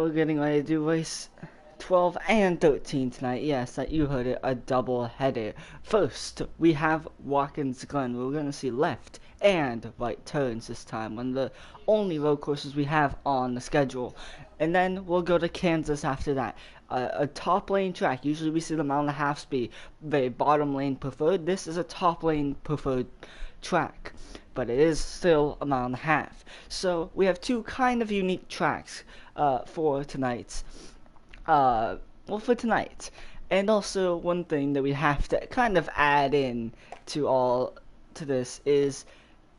we're getting ready to do race 12 and 13 tonight. Yes, that you heard it, a double header. First, we have Watkins Glen. We're going to see left and right turns this time, one of the only road courses we have on the schedule. And then we'll go to Kansas after that. A top lane track. Usually we see the mile and a half speed, very bottom lane preferred. This is a top lane preferred track, but it is still a mile and a half. So we have two kind of unique tracks for tonight. For tonight. And also one thing that we have to kind of add in to this is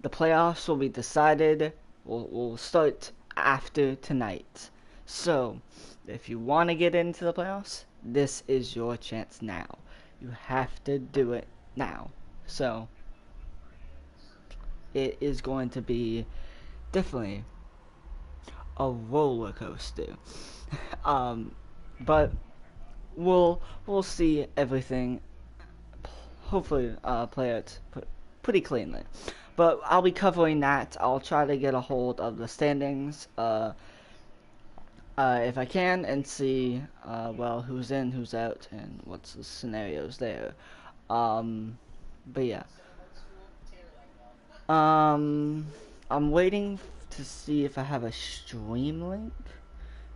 the playoffs will be decided. We'll start after tonight. So if you want to get into the playoffs, this is your chance now. You have to do it now. So it is going to be definitely a roller coaster. But we'll see everything hopefully play out pretty cleanly. But I'll be covering that. I'll try to get a hold of the standings if I can, and see well, who's in, who's out, and what's the scenarios there. But yeah. I'm waiting to see if I have a stream link.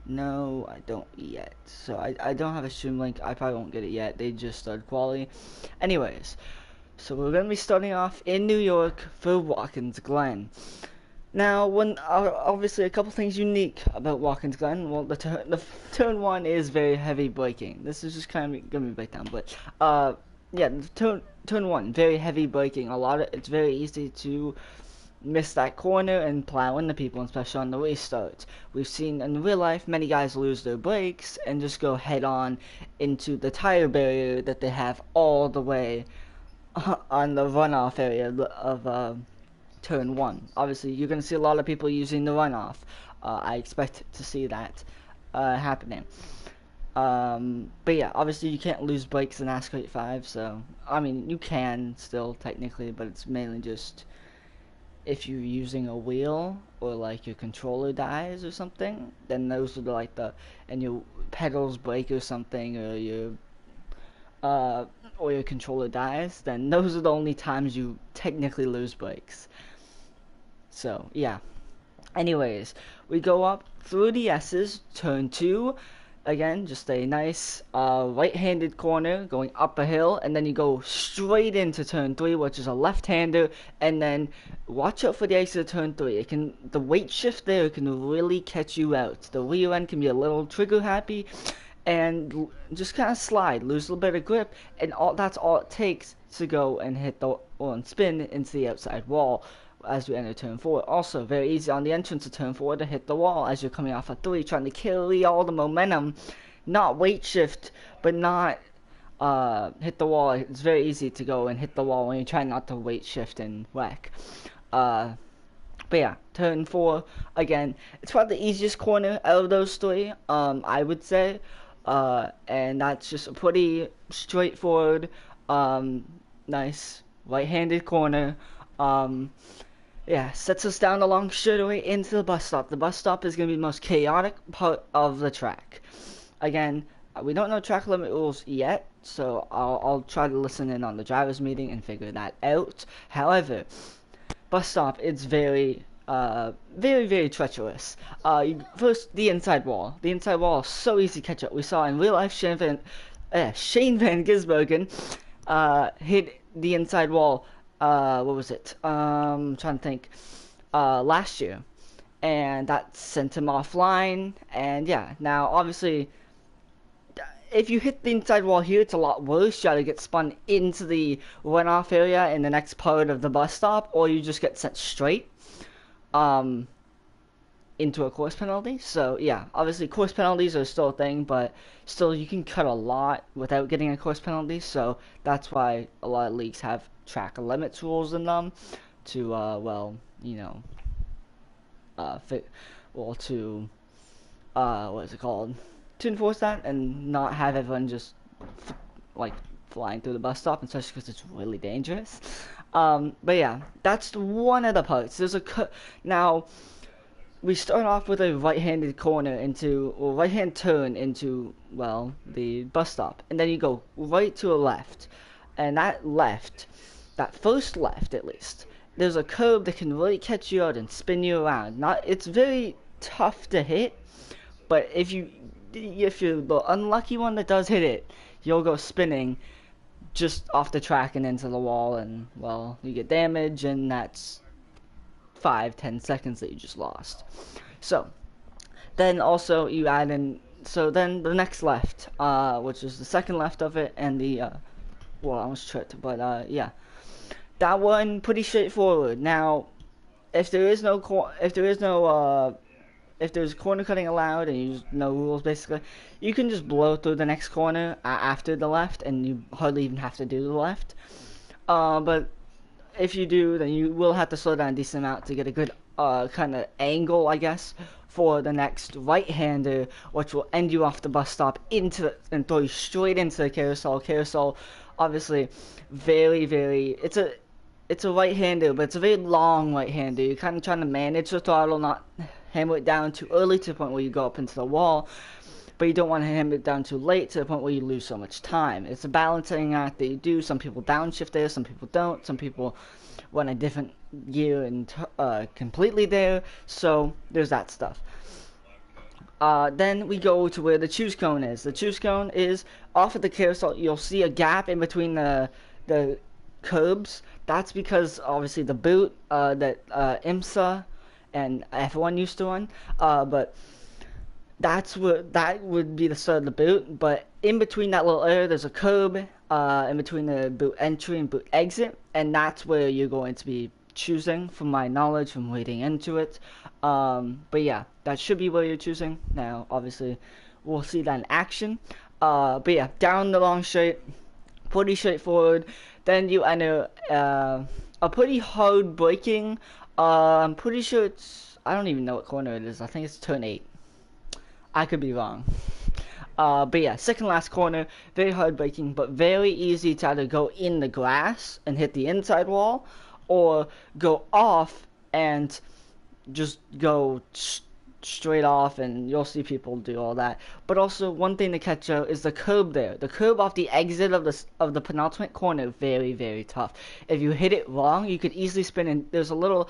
No, I don't yet. So I don't have a stream link. I probably won't get it yet. They just started quality. Anyways, so we're going to be starting off in New York for Watkins Glen. Now, obviously a couple things unique about Watkins Glen. Well, the turn one is very heavy braking. This is just kind of going to be a breakdown, but yeah, turn one, very heavy braking. It's very easy to miss that corner and plow into people, especially on the restart. We've seen in real life many guys lose their brakes and just go head on into the tire barrier that they have all the way on the runoff area of turn one. Obviously, you're going to see a lot of people using the runoff. I expect to see that happening. But yeah, obviously you can't lose brakes in NASCAR 5, so I mean you can still technically, but it's mainly just if you're using a wheel or like your controller dies or something, then those are and your pedals break or something, or your controller dies, then those are the only times you technically lose brakes. So yeah. Anyways, we go up through the S's, turn 2. Again, just a nice right-handed corner going up a hill, and then you go straight into turn 3, which is a left-hander, and then watch out for the exit of turn 3. The weight shift there can really catch you out. The rear end can be a little trigger happy, and just kind of slide, lose a little bit of grip, and that's all it takes to go and spin into the outside wall as we enter turn 4. Also, very easy on the entrance of turn 4 to hit the wall as you're coming off a 3, trying to carry all the momentum, not weight shift, but not hit the wall. It's very easy to go and hit the wall when you're trying not to weight shift and whack. But yeah, turn 4, again, it's probably the easiest corner out of those 3, I would say. And that's just a pretty straightforward, nice right-handed corner. Yeah, sets us down along straightaway into the bus stop. The bus stop is going to be the most chaotic part of the track. Again, we don't know track limit rules yet, so I'll try to listen in on the driver's meeting and figure that out. However, bus stop, it's very, very treacherous. First, the inside wall. The inside wall is so easy to catch up. We saw in real life Shane Van Gisbergen hit the inside wall. What was it? I'm trying to think. Last year, and that sent him offline. And yeah, now obviously, if you hit the inside wall here, it's a lot worse. You either get spun into the runoff area in the next part of the bus stop, or you just get sent straight into a course penalty. So yeah, obviously course penalties are still a thing, but still you can cut a lot without getting a course penalty. So that's why a lot of leagues have track limits rules in them to what is it called, to enforce that and not have everyone just flying through the bus stop, especially because it's really dangerous. But yeah, that's one of the parts. Now we start off with a right-handed corner into, or right-hand turn into, well, the bus stop, and then you go right to a left, and that left, that first left at least, there's a curb that can really catch you out and spin you around. Not, it's very tough to hit, but if you're the unlucky one that does hit it, you'll go spinning just off the track and into the wall, and well, you get damage, and that's 5-10 seconds that you just lost. So then also you add in, so then the next left, which is the second left of it, and the well, I almost tripped, but yeah, that one pretty straightforward. Now, if there is no if there's corner cutting allowed and you just, no rules basically, you can just blow through the next corner after the left, and you hardly even have to do the left. But if you do, then you will have to slow down a decent amount to get a good kind of angle, I guess, for the next right-hander, which will end you off the bus stop and throw you straight into the carousel. Carousel, obviously, very. It's a right-hander, but it's a very long right-hander. You're kind of trying to manage the throttle, not hammer it down too early to the point where you go up into the wall, but you don't want to hammer it down too late to the point where you lose so much time. It's a balancing act that you do. Some people downshift there, some people don't. Some people run a different gear and completely there. So there's that stuff. Then we go to where the choose cone is. The choose cone is off of the carousel. You'll see a gap in between the curbs. That's because obviously the boot that IMSA and F1 used to run, but that would be the start of the boot. But in between that little area, there's a curb in between the boot entry and boot exit, and that's where you're going to be choosing, from my knowledge, from reading into it. But yeah, that should be where you're choosing. Now, obviously, we'll see that in action. But yeah, down the long straight, pretty straightforward. Then you enter a pretty hard braking. I'm pretty sure I don't even know what corner it is. I think it's turn 8. I could be wrong. But yeah, second last corner, very hard braking, but very easy to either go in the grass and hit the inside wall, or go off and just go straight off, and you'll see people do all that. But also, one thing to catch out is the curb there. The curb off the exit of the penultimate corner, very tough. If you hit it wrong, you could easily spin in. There's a little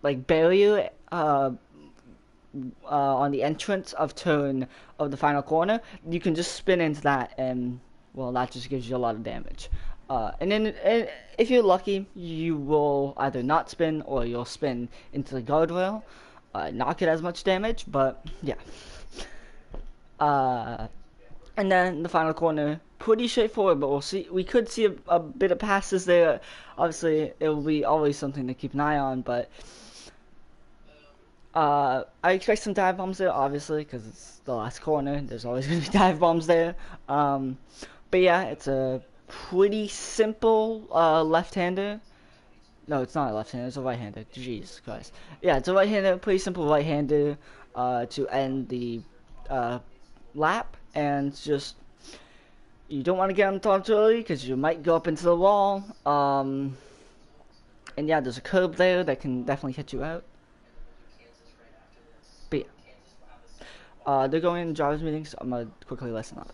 like barrier on the entrance of the final corner. You can just spin into that, and well, that just gives you a lot of damage. And then if you're lucky, you will either not spin, or you'll spin into the guardrail, not get as much damage. But yeah. And then the final corner, pretty straightforward, but we'll see. We could see a bit of passes there. Obviously, it will be always something to keep an eye on, but I expect some dive bombs there, obviously, because it's the last corner. There's always going to be dive bombs there. But yeah, it's a pretty simple left-hander. No, it's not a left-hander. It's a right-hander. Jeez Christ. Yeah, it's a right-hander. Pretty simple right-hander to end the lap, and just you don't want to get on top too early because you might go up into the wall. And yeah, there's a curb there that can definitely hit you out. But yeah, they're going in drivers meetings, so I'm gonna quickly listen up.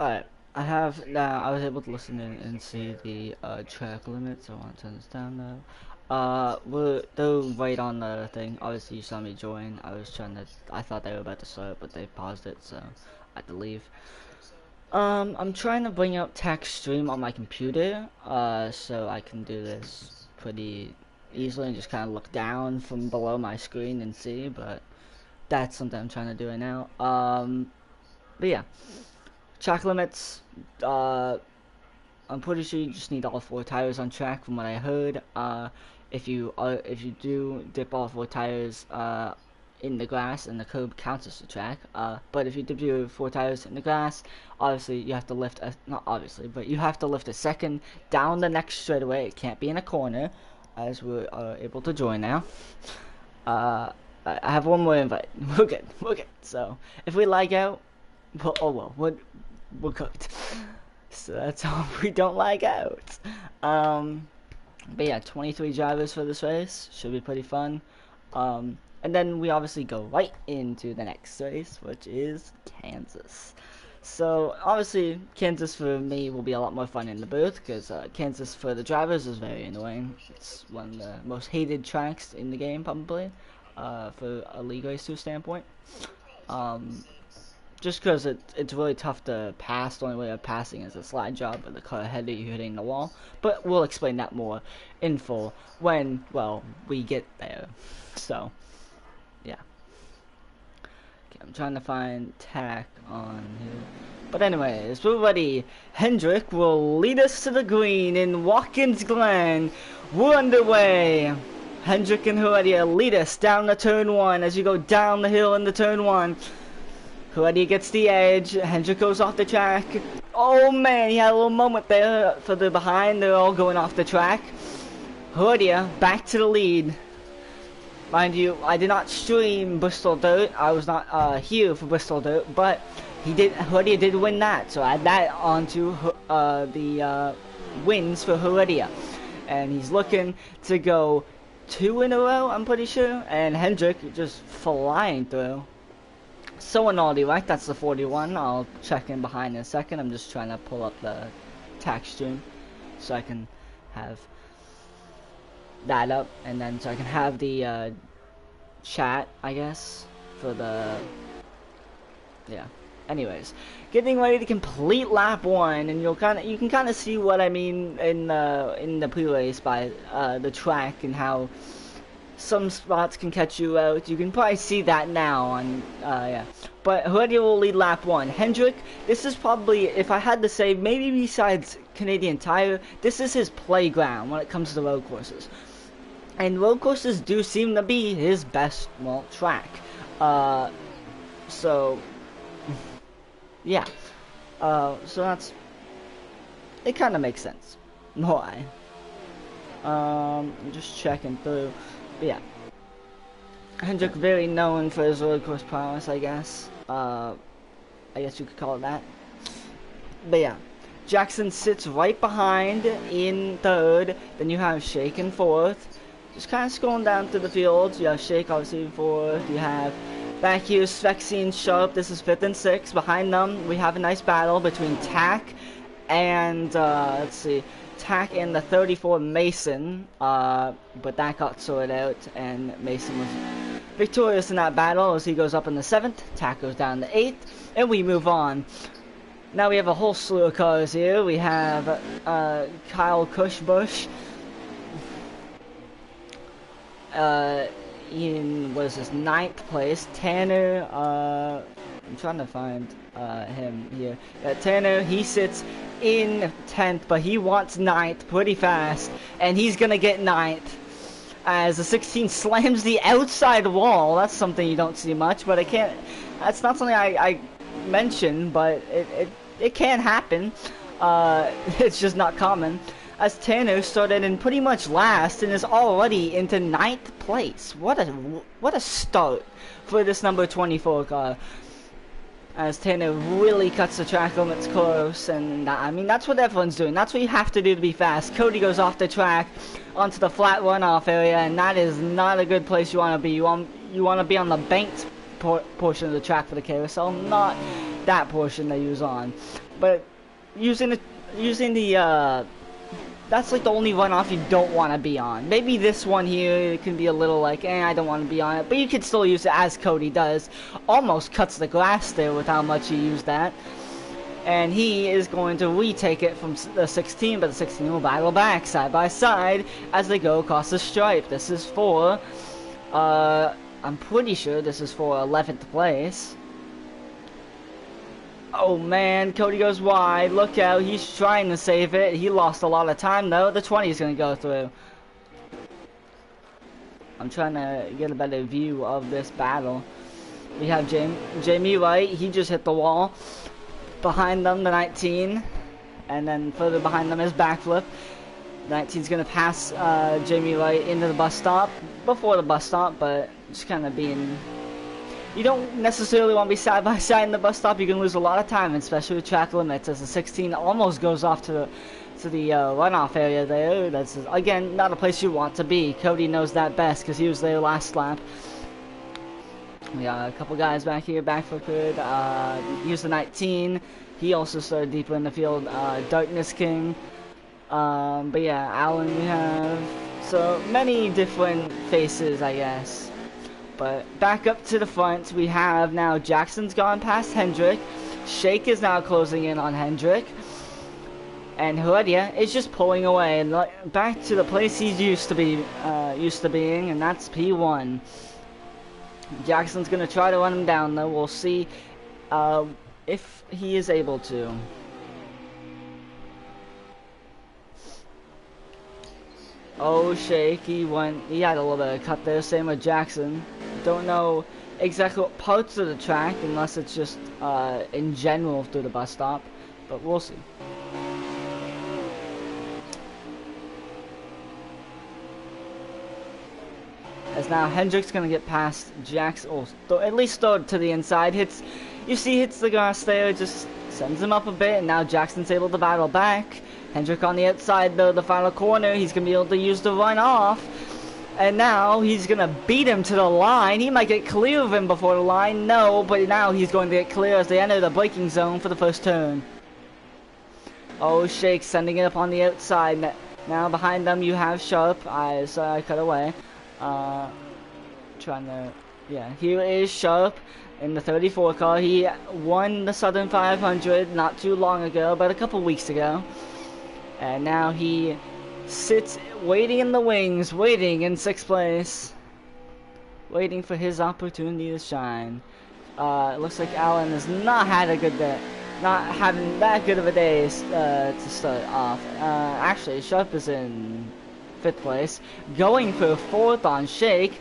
Alright, I have now. I was able to listen in and see the track limits. I want to turn this down now. They're right on the thing. Obviously, you saw me join. I thought they were about to start, but they paused it, so I had to leave. I'm trying to bring up text stream on my computer, so I can do this pretty easily and just kind of look down from below my screen and see, but that's something I'm trying to do right now. But yeah, track limits, I'm pretty sure you just need all 4 tires on track from what I heard. If you do dip all 4 tires, in the grass, and the curb counts as the track. But if you dip your 4 tires in the grass, obviously you have to lift not obviously, but you have to lift a second down the next straightaway. It can't be in a corner, as we're able to join now. I have one more invite. We're good. So if we lag out, well, oh well, we're cooked. So that's how we don't lag out. But yeah, 23 drivers for this race. Should be pretty fun. And then we obviously go right into the next race, which is Kansas. So obviously Kansas for me will be a lot more fun in the booth, because Kansas for the drivers is very annoying. It's one of the most hated tracks in the game, probably, for a League Race 2 standpoint. Just because it's really tough to pass. The only way of passing is a slide job with the car ahead of you hitting the wall. But we'll explain that more in full when, well, we get there. So, yeah. Okay, I'm trying to find tack on here. But anyways, we're ready. Hendrick will lead us to the green in Watkins, Glen. We're underway. Hendrick and Heredia lead us down the turn 1 as you go down the hill in the turn 1. Heredia gets the edge. Hendrick goes off the track. Oh man, he had a little moment there for the behind. They're all going off the track. Heredia back to the lead. Mind you, I did not stream Bristol Dirt. I was not here for Bristol Dirt, but Heredia did win that, so add that onto the wins for Heredia. And he's looking to go 2 in a row, I'm pretty sure. And Hendrick just flying through. So naughty, right? That's the 41. I'll check in behind in a second. I'm just trying to pull up the tax stream so I can have that up, and then so I can have the chat, I guess, for the, yeah. Anyways, getting ready to complete lap 1, and you can kind of see what I mean in the pre-race by the track and how some spots can catch you out. You can probably see that now on, yeah. But Heredia will lead lap 1. Hendrick, this is probably, if I had to say, maybe besides Canadian Tire, this is his playground when it comes to road courses. And road courses do seem to be his best, well, track. So, yeah. So that's, it kind of makes sense. Why? I'm just checking through. But yeah, Hendrick very known for his road course prowess, I guess. I guess you could call it that. But yeah, Jackson sits right behind in 3rd. Then you have Shake in 4th. Just kind of scrolling down through the field. You have Shake obviously in 4th. You have back here Svexy and Sharp. This is 5th and 6th. Behind them, we have a nice battle between Tack and let's see. Tack and the 34 Mason, but that got sorted out, and Mason was victorious in that battle as he goes up in the 7th, Tack goes down the 8th, and we move on. Now we have a whole slew of cars here. We have Kyle Cushbush in, what is this, 9th place. Tanner, I'm trying to find him here. Tanner, he sits in 10th, but he wants 9th pretty fast, and he's gonna get 9th as the 16 slams the outside wall. That's something you don't see much, but that's not something I mention, but it can happen. It's just not common, as Tanner started in pretty much last and is already into 9th place. What a start for this number 24 car, as Tanner really cuts the track limits close. And I mean, that's what everyone's doing. That's what you have to do to be fast. Cody goes off the track onto the flat runoff area, and that is not a good place you want to be. You want to be on the banked portion of the track for the carousel, not that portion that he was on. But using the that's like the only runoff you don't want to be on. Maybe this one here can be a little like, I don't want to be on it, but you can still use it as Cody does. Almost cuts the glass there with how much he used that. And he is going to retake it from the 16, but the 16 will battle back side by side as they go across the stripe. This is for, I'm pretty sure this is for 11th place. Oh man, Cody goes wide. Look out, he's trying to save it. He lost a lot of time though. The 20 is going to go through. I'm trying to get a better view of this battle. We have Jamie Wright. He just hit the wall. Behind them, the 19. And then further behind them is backflip. The 19's going to pass Jamie Wright into the bus stop. Before the bus stop, but just kind of being... You don't necessarily want to be side by side in the bus stop. You can lose a lot of time, especially with track limits, as the 16 almost goes off to the runoff area there. That's, again, not a place you want to be. Cody knows that best because he was there last lap. We got a couple guys back here, backflipped. Here's the 19. He also started deeper in the field. Darkness King. But yeah, Alan we have. So many different faces, I guess. But back up to the front, we have now Jackson's gone past Hendrick. Shake is now closing in on Hendrick. And Heredia is just pulling away and back to the place he's used to being, and that's P1. Jackson's gonna try to run him down though. We'll see if he is able to. Oh, Shake, he had a little bit of cut there, same with Jackson. Don't know exactly what parts of the track, unless it's just in general through the bus stop, but we'll see. As now Hendrick's gonna get past Jackson, or at least throw it to the inside. Hits the grass there, just sends him up a bit, and now Jackson's able to battle back. Hendrick on the outside though, the final corner, he's going to be able to use the run off. And now he's going to beat him to the line. He might get clear of him before the line. No, but now he's going to get clear as they enter the braking zone for the first turn. Oh, Shake sending it up on the outside. Now behind them you have Sharp. I cut away. Here is Sharp in the 34 car. He won the Southern 500 not too long ago, about a couple weeks ago. And now he sits waiting in the wings, waiting in 6th place, waiting for his opportunity to shine. It looks like Alan has not had a good day, not having that good of a day to start off. Actually, Sharp is in 5th place, going for 4th on Shake,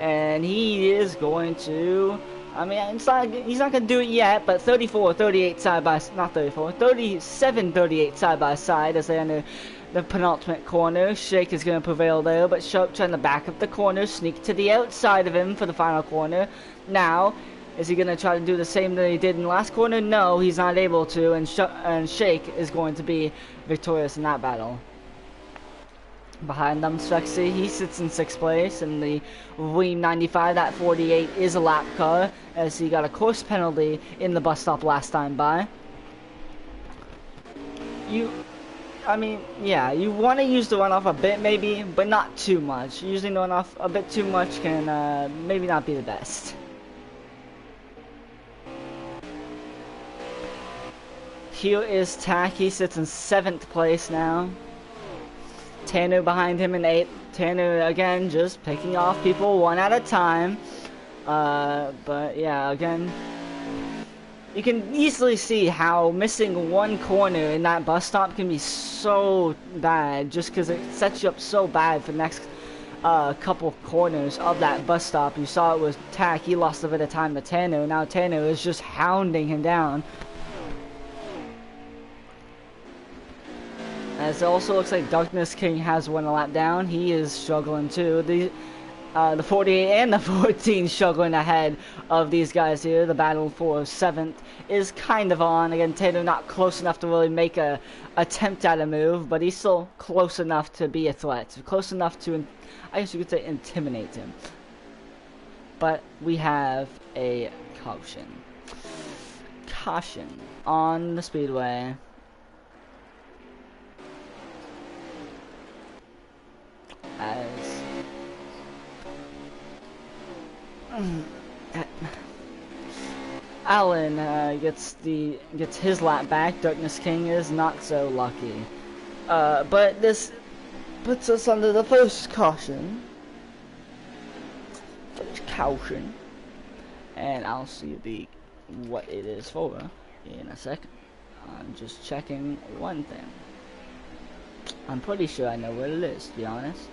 and he is going to... I mean, he's not going to do it yet, but 37-38 side by side as they enter the penultimate corner. Shake is going to prevail there, but Sharp trying to back up the corner, sneak to the outside of him for the final corner. Now, is he going to try to do the same that he did in the last corner? No, he's not able to, and Shake is going to be victorious in that battle. Behind them, Strexy, he sits in 6th place in the Ream 95. That 48 is a lap car, as he got a course penalty in the bus stop last time by. You want to use the runoff a bit maybe, but not too much. Using the runoff a bit too much can maybe not be the best. Here is Tack, he sits in 7th place now. Tanner behind him in 8th. Tanner again just picking off people one at a time. But yeah, again, you can easily see how missing one corner in that bus stop can be so bad, just because it sets you up so bad for the next couple corners of that bus stop. You saw it was Tack, he lost a bit of time to Tanner. Now Tanner is just hounding him down. As it also looks like Darkness King has one lap down. He is struggling too. The 48 and the 14 struggling ahead of these guys here. The battle for 7th is kind of on. Again, Taylor not close enough to really make a attempt at a move, but he's still close enough to be a threat. Close enough to, I guess you could say, intimidate him. But we have a caution. caution on the speedway. As Alan gets his lap back. Darkness King is not so lucky. But this puts us under the first caution. And I'll see what it is for in a second. I'm just checking one thing. I'm pretty sure I know what it is, to be honest.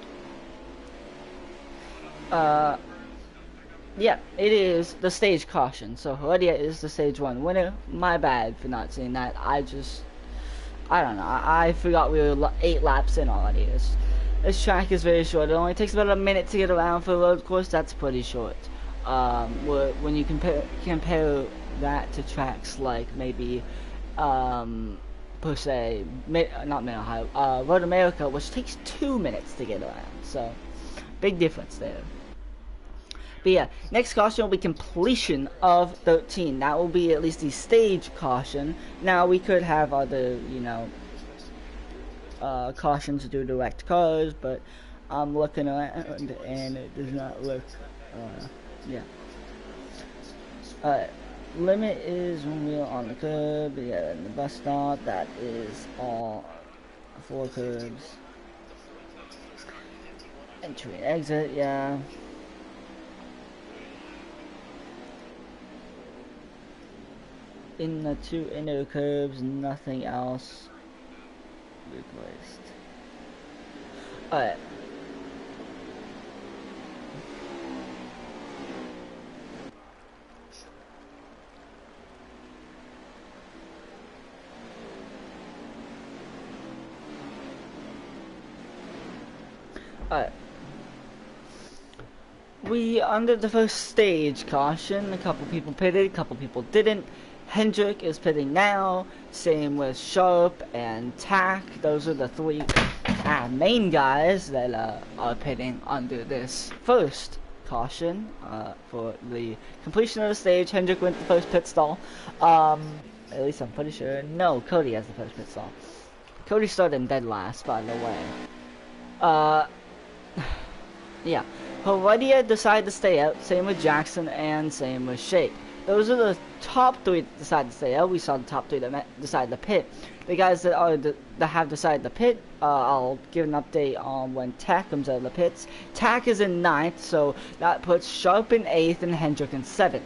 Yeah, it is the stage caution. So Heredia is the stage 1 winner. My bad for not saying that. I don't know. I forgot we were 8 laps in already. This track is very short. It only takes about a minute to get around for a road course. That's pretty short. When you compare that to tracks like maybe per se, not Mid Ohio, Road America, which takes 2 minutes to get around. So big difference there. But yeah, next caution will be completion of 13. That will be at least the stage caution. Now we could have other, cautions due to wrecked cars, but I'm looking around and it does not look, yeah. Limit is 1 wheel on the curb. Yeah, and the bus stop, that is all 4 curbs. Entry and exit, yeah. In the 2 inner curbs, nothing else replaced. Alright. Alright. We, under the first stage caution, a couple people pitted, a couple people didn't. Hendrick is pitting now, same with Sharp and Tack. Those are the 3 main guys that are pitting under this first caution for the completion of the stage. Hendrick went the first pit stall. At least I'm pretty sure. No, Cody has the first pit stall. Cody started in dead last, by the way. Yeah. Heredia decided to stay out, same with Jackson and same with Shake. Those are the top 3 that decided to stay out. We saw the top 3 that decided to pit. The guys that have decided to pit, I'll give an update on when Tack comes out of the pits. Tack is in 9th, so that puts Sharp in 8th and Hendrick in 7th.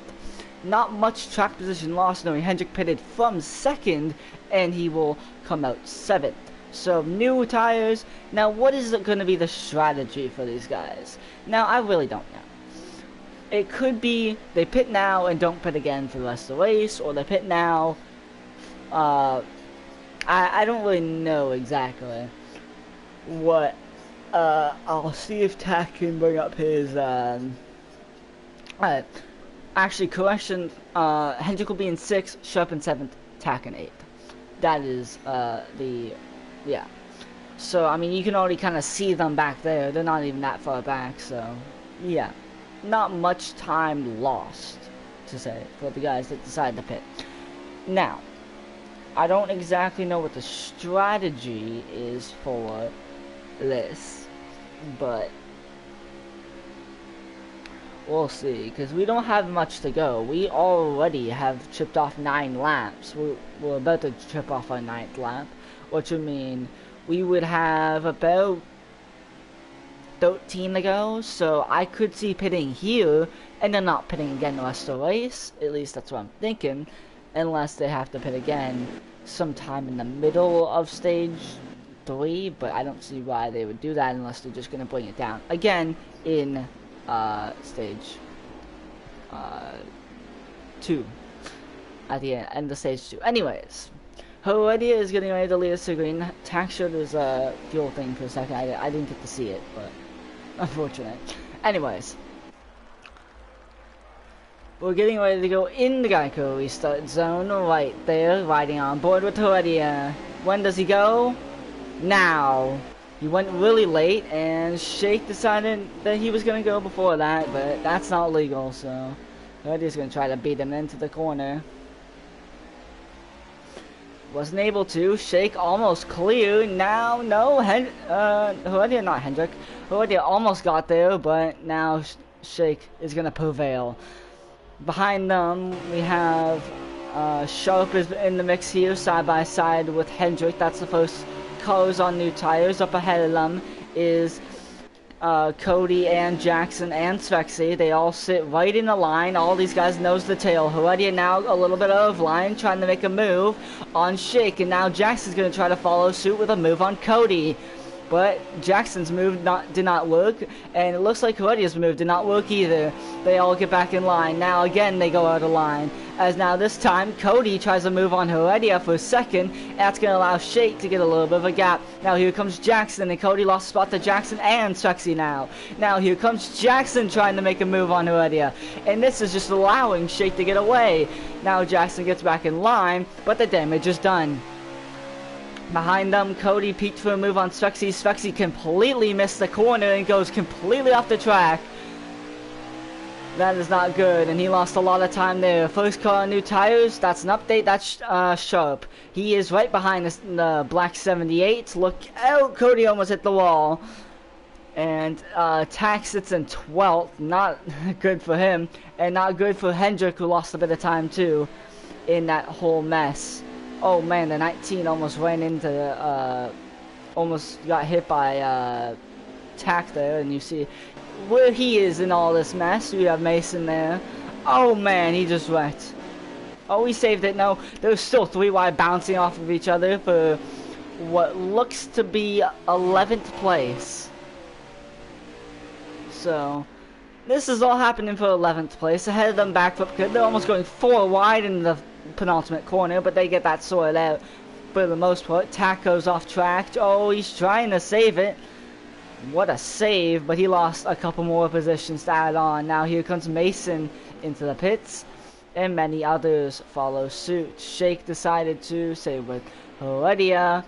Not much track position lost, knowing Hendrick pitted from 2nd, and he will come out 7th. So, new tires. Now, what is going to be the strategy for these guys? Now, I really don't know. It could be they pit now and don't pit again for the rest of the race, or they pit now. I don't really know exactly what. I'll see if Tack can bring up his. Actually, correction. Hendrick will be in 6th, Sharp in 7th, Tack in 8th. That is yeah. So I mean, you can already kind of see them back there. They're not even that far back, so yeah. Not much time lost, to say, for the guys that decide to pit. Now, I don't exactly know what the strategy is for this, but we'll see, because we don't have much to go. We already have chipped off 9 laps. We're about to chip off our 9th lap, which would mean we would have about 13 to go, so I could see pitting here and then not pitting again the rest of the race. At least that's what I'm thinking, unless they have to pit again sometime in the middle of stage 3, but I don't see why they would do that unless they're just going to bring it down again in stage 2 at the end of stage 2. Anyways, Heredia is getting ready to lead us to green. Tack showed his fuel thing for a second. I didn't get to see it, but unfortunate. Anyways, we're getting ready to go in the Geico restart zone right there, riding on board with Heredia. When does he go? Now. He went really late, and Shake decided that he was going to go before that, but that's not legal, so Heredia's going to try to beat him into the corner. wasn't able to. Shake almost clear. Now, no, Heredia, not Hendrick. Heredia almost got there, but now Shake is going to prevail. Behind them, we have Sharp is in the mix here, side by side with Hendrick. That's the first cars on new tires. Up ahead of them is Cody and Jackson and Svexy. They all sit right in a line. All these guys nose the tail. Heredia now a little bit out of line, trying to make a move on Shake, and now Jackson's going to try to follow suit with a move on Cody. But Jackson's move did not work, and it looks like Heredia's move did not work either. They all get back in line. Now again they go out of line, as now this time Cody tries to move on Heredia for a second. That's going to allow Shake to get a little bit of a gap. Now here comes Jackson, and Cody lost spot to Jackson and Svexy now. Now here comes Jackson trying to make a move on Heredia, and this is just allowing Shake to get away. Now Jackson gets back in line, but the damage is done. Behind them, Cody peeked for a move on Svexy. Svexy completely missed the corner and goes completely off the track. That is not good, and he lost a lot of time there. First car on new tires, that's an update. That's Sharp. He is right behind the black 78. Look out, Cody almost hit the wall. And Tax sits in 12th. Not good for him, and not good for Hendrick, who lost a bit of time too in that whole mess. Oh man, the 19 almost ran into, almost got hit by Tack there, and you see where he is in all this mess. We have Mason there. Oh man, he just wrecked. Oh, he saved it. No, there's still 3 wide bouncing off of each other for what looks to be 11th place. So, this is all happening for 11th place. Ahead of them, backflip good. They're almost going 4 wide in the penultimate corner, but they get that sorted out for the most part. Tack goes off track. Oh, he's trying to save it. What a save, but he lost a couple more positions to add on. Now here comes Mason into the pits, and many others follow suit. Shake decided to save with Heredia.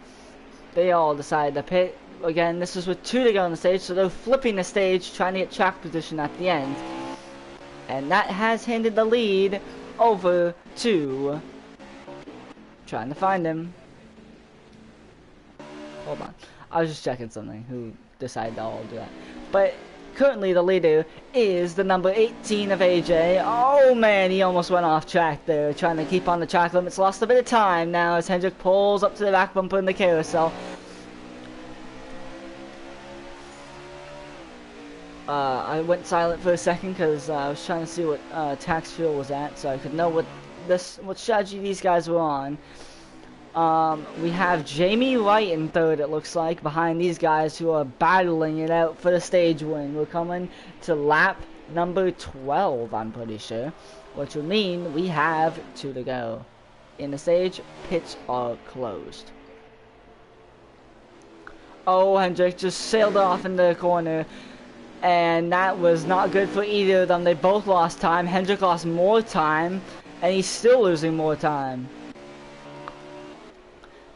They all decided to pit. Again, this is with 2 to go on the stage, so they're flipping the stage, trying to get track position at the end. And that has handed the lead over to, trying to find him. Hold on, I was just checking something. Who decided to all do that? But currently the leader is the number 18 of AJ. Oh man, he almost went off track there, trying to keep on the track limits. Lost a bit of time now as Hendrick pulls up to the back bumper in the carousel. I went silent for a second because I was trying to see what tax fuel was at, so I could know what strategy these guys were on. We have Jamie Wright in third, it looks like, behind these guys who are battling it out for the stage win. We're coming to lap number 12, I'm pretty sure, which would mean we have 2 to go. In the stage, pits are closed. Oh, Hendrick just sailed off in the corner, and that was not good for either of them. They both lost time. Hendrick lost more time, and he's still losing more time.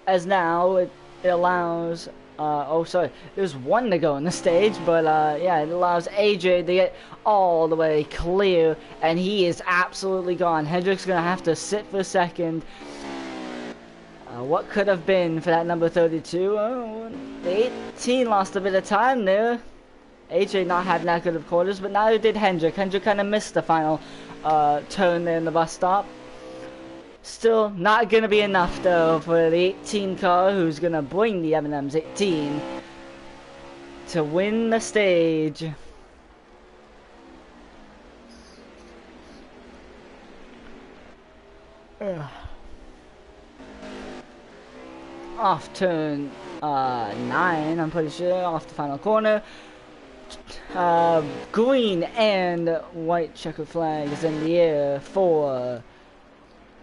As now, it allows, oh sorry, there's 1 to go on the stage, but yeah, it allows AJ to get all the way clear, and he is absolutely gone. Hendrick's going to have to sit for a second. What could have been for that number 32? Oh, the 18 lost a bit of time there. AJ not having that good of quarters, but neither did Hendrick. Hendrick kind of missed the final turn there in the bus stop. Still not going to be enough though for the 18 car, who's going to bring the M&M's 18 to win the stage. Off turn 9, I'm pretty sure, off the final corner. Green and white checkered flag is in the air for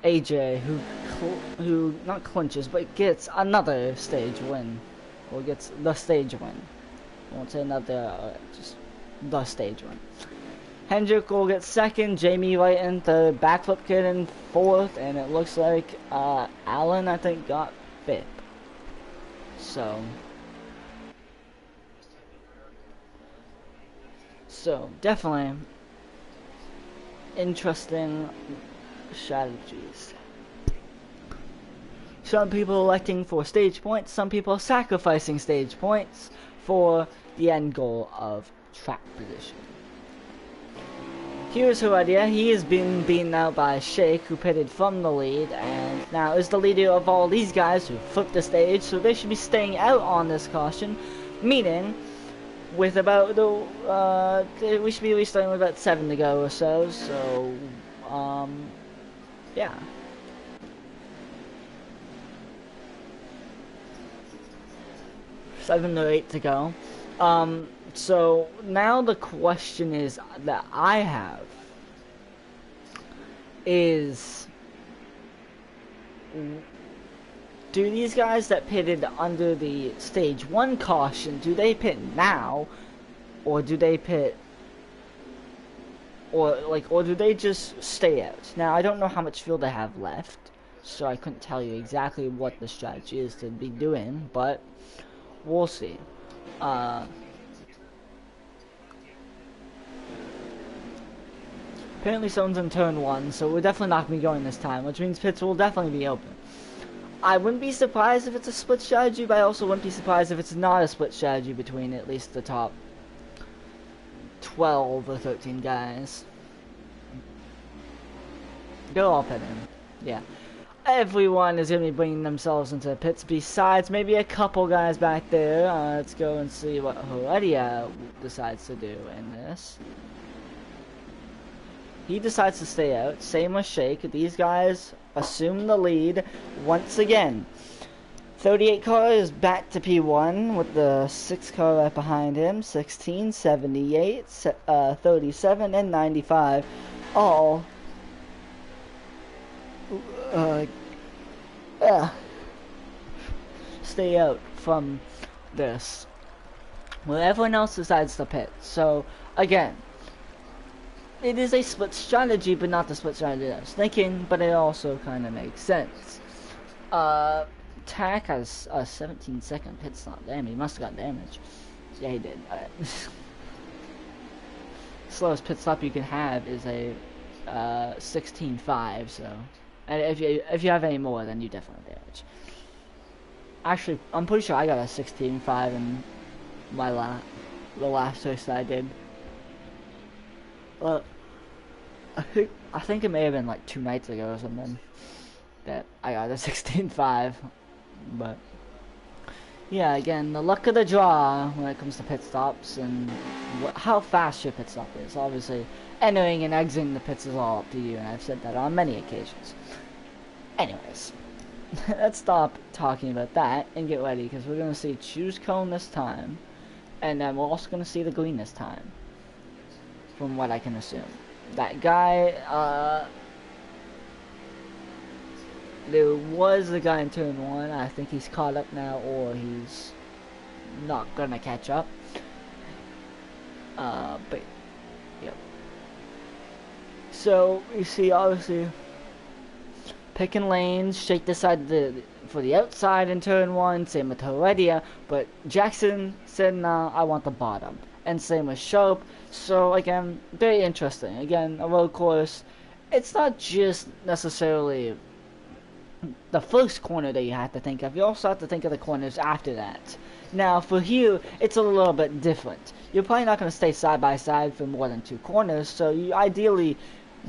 AJ, who not clinches, but gets another stage win, or gets the stage win. I won't say another, just the stage win. Hendrick will get second, Jamie Wright in third, backflip kid in fourth, and it looks like Allen, I think, got fifth. So definitely interesting strategies. So some people electing for stage points, some people sacrificing stage points for the end goal of track position. Here's Heredia. He is being beaten out by Sheikh, who pitted from the lead, and now is the leader of all these guys who flipped the stage, so they should be staying out on this caution, meaning with about we should be restarting with about 7 to go or so, yeah. Seven or 8 to go. So now the question is that I have is, do these guys that pitted under the stage 1 caution, do they pit now, or do they pit, or do they just stay out? Now I don't know how much fuel they have left, so I couldn't tell you exactly what the strategy is to be doing, but we'll see. Apparently someone's in turn 1, so we're definitely not going to be going this time, which means pits will definitely be open. I wouldn't be surprised if it's a split strategy, but I also wouldn't be surprised if it's not a split strategy between at least the top 12 or 13 guys. They're all pitting. Yeah. Everyone is going to be bringing themselves into the pits, besides maybe a couple guys back there. Let's go and see what Heredia decides to do in this. He decides to stay out. Same with Sheikh. These guys assume the lead once again. 38 car is back to P1 with the 6 car right behind him. 16, 78, 37, and 95. All stay out from this. Well, everyone else decides to pit. So, again, it is a split strategy, but not the split strategy I was thinking, but it also kind of makes sense. Tack has a 17-second pit stop. Damn, he must have got damage. Yeah, he did. Alright. Slowest pit stop you can have is a 16.5, so... And if you have any more, then you definitely have damage. Actually, I'm pretty sure I got a 16.5 in my the last race that I did. Well, I think it may have been like 2 nights ago or something that I got a 16.5, but yeah, again, the luck of the draw when it comes to pit stops and how fast your pit stop is. Obviously, entering and exiting the pits is all up to you, and I've said that on many occasions. Anyways, let's stop talking about that and get ready, because we're going to see choose cone this time, and then we're also going to see the green this time, from what I can assume. That guy, there was a guy in turn 1. I think he's caught up now, or he's not gonna catch up. But yep. So you see, obviously, picking lanes. Sheikh decided for the outside in turn 1. Same with Heredia, but Jackson said, "Nah, I want the bottom." And same with Sharp. So again, very interesting. Again, a road course. It's not just necessarily the first corner that you have to think of. You also have to think of the corners after that. Now for here, it's a little bit different. You're probably not going to stay side by side for more than 2 corners, so you ideally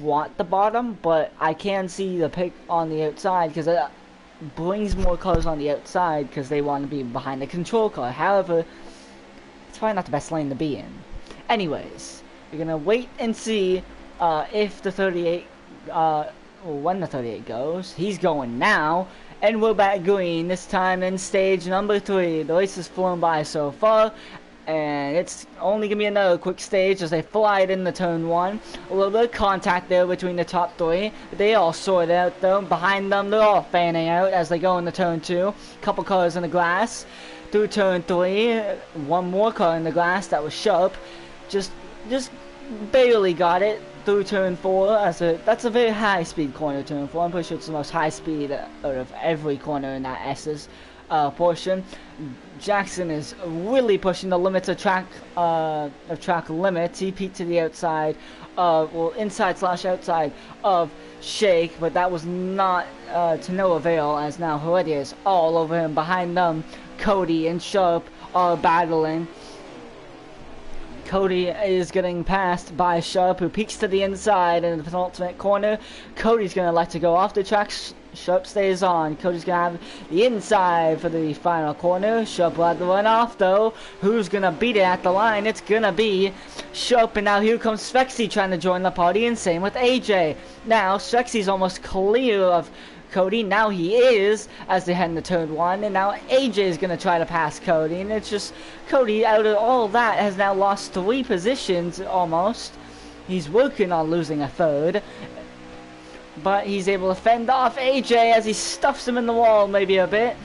want the bottom, but I can see the pick on the outside because it brings more cars on the outside because they want to be behind the control car. However, it's probably not the best lane to be in. Anyways, we're going to wait and see if the 38 when the 38 goes. He's going now, and we're back green this time in stage number 3. The race has flown by so far, and it's only gonna be another quick stage as they fly it in the turn 1. A little bit of contact there between the top 3. They all sort out though. Behind them, they're all fanning out as they go into turn 2. Couple cars in the glass. Through turn 3, one more car in the glass that was Sharp. Just barely got it. Through turn 4, that's a very high speed corner, turn 4. I'm pretty sure it's the most high speed out of every corner in that S's portion. Jackson is really pushing the limits of track limits. He peeked to the outside of, well, inside slash outside of Shake, but that was not to no avail, as now Heredia is all over him. Behind them, Cody and Sharp are battling. Cody is getting passed by Sharp, who peeks to the inside in the penultimate corner. Cody's going to like to go off the track. Sharp stays on. Cody's going to have the inside for the final corner. Sharp will have to run off, though. Who's going to beat it at the line? It's going to be Sharp, and now here comes Svexy trying to join the party, and same with AJ. Now, Svexy's almost clear of Cody. Now he is, as they head into turn 1, and now AJ is going to try to pass Cody, and it's just Cody, out of all that, has now lost 3 positions almost. He's working on losing a 3rd, but he's able to fend off AJ as he stuffs him in the wall maybe a bit.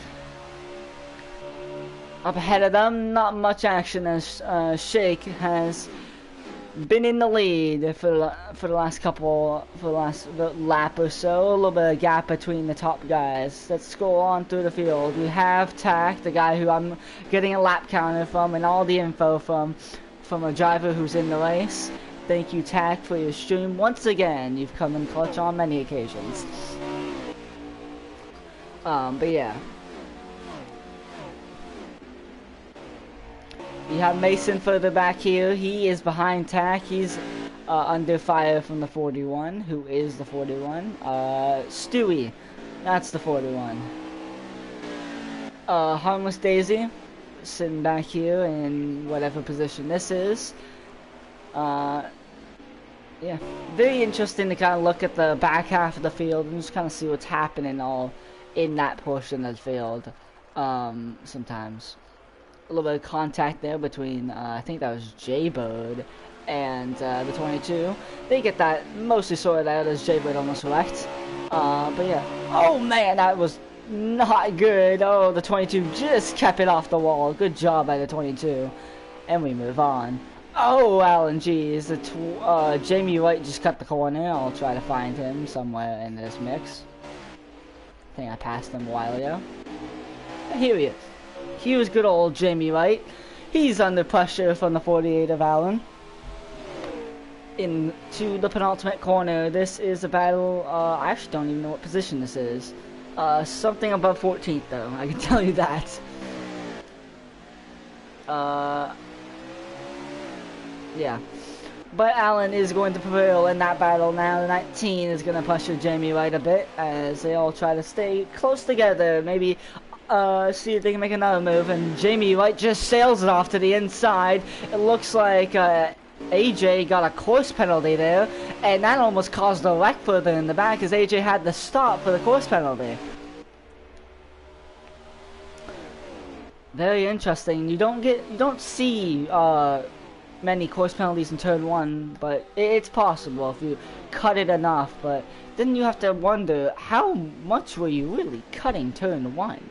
Up ahead of them, not much action, as Shake has been in the lead for the last lap or so. A little bit of gap between the top guys. Let's go on through the field. We have Tack, the guy who I'm getting a lap counter from, and all the info from a driver who's in the race. Thank you, Tack, for your stream once again. You've come in clutch on many occasions. But yeah. You have Mason further back here. He is behind Tack. He's under fire from the 41. Who is the 41? Stewie. That's the 41. Harmless Daisy. Sitting back here in whatever position this is. Yeah. Very interesting to kind of look at the back half of the field and just kind of see what's happening all in that portion of the field. Sometimes. A little bit of contact there between, I think that was Jaybird and the 22. They get that mostly sorted out as Jaybird almost wrecked. But yeah. Oh man, that was not good. Oh, the 22 just kept it off the wall. Good job by the 22. And we move on. Oh, Alan, geez. Jamie White just cut the corner. I'll try to find him somewhere in this mix. I think I passed him a while ago. Here he is. Here's good old Jamie White. He's under pressure from the 48 of Allen. Into the penultimate corner. This is a battle, I actually don't even know what position this is. Something above 14th though, I can tell you that. Yeah. But Allen is going to prevail in that battle now. The 19 is going to pressure Jamie White a bit as they all try to stay close together. Maybe see if they can make another move, and Jamie White just sails it off to the inside. It looks like AJ got a course penalty there, and that almost caused a wreck further in the back as AJ had to stop for the course penalty. Very interesting. You don't see many course penalties in turn 1, but it's possible if you cut it enough. But then you have to wonder, how much were you really cutting turn 1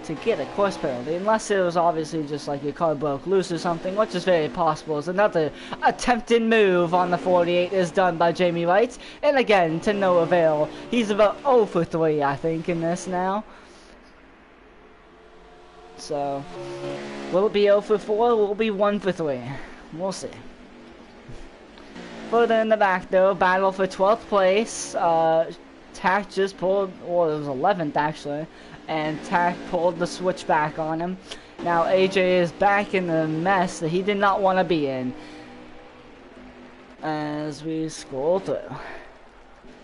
to get a course penalty? Unless it was obviously just like your car broke loose or something, which is very possible. As another attempted move on the 48 is done by Jamie White, and again to no avail. He's about 0 for 3, I think, in this now. So will it be 0 for 4? Will it be 1 for 3? We'll see. Further in the back though, battle for 12th place. Tack just pulled, well, it was 11th actually, and Tack pulled the switch back on him. Now AJ is back in the mess that he did not want to be in. As we scroll through.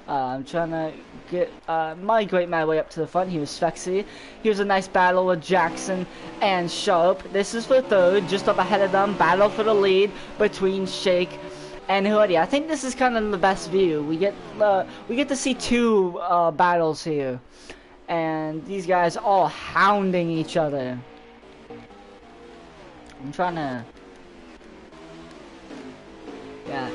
I'm trying to migrate my way up to the front. Here's Svexy. Here's a nice battle with Jackson and Sharp. This is for 3rd, just up ahead of them. Battle for the lead between Shake and Heredia. I think this is kind of the best view. We get to see 2 battles here, and these guys all hounding each other. I'm trying to, yeah.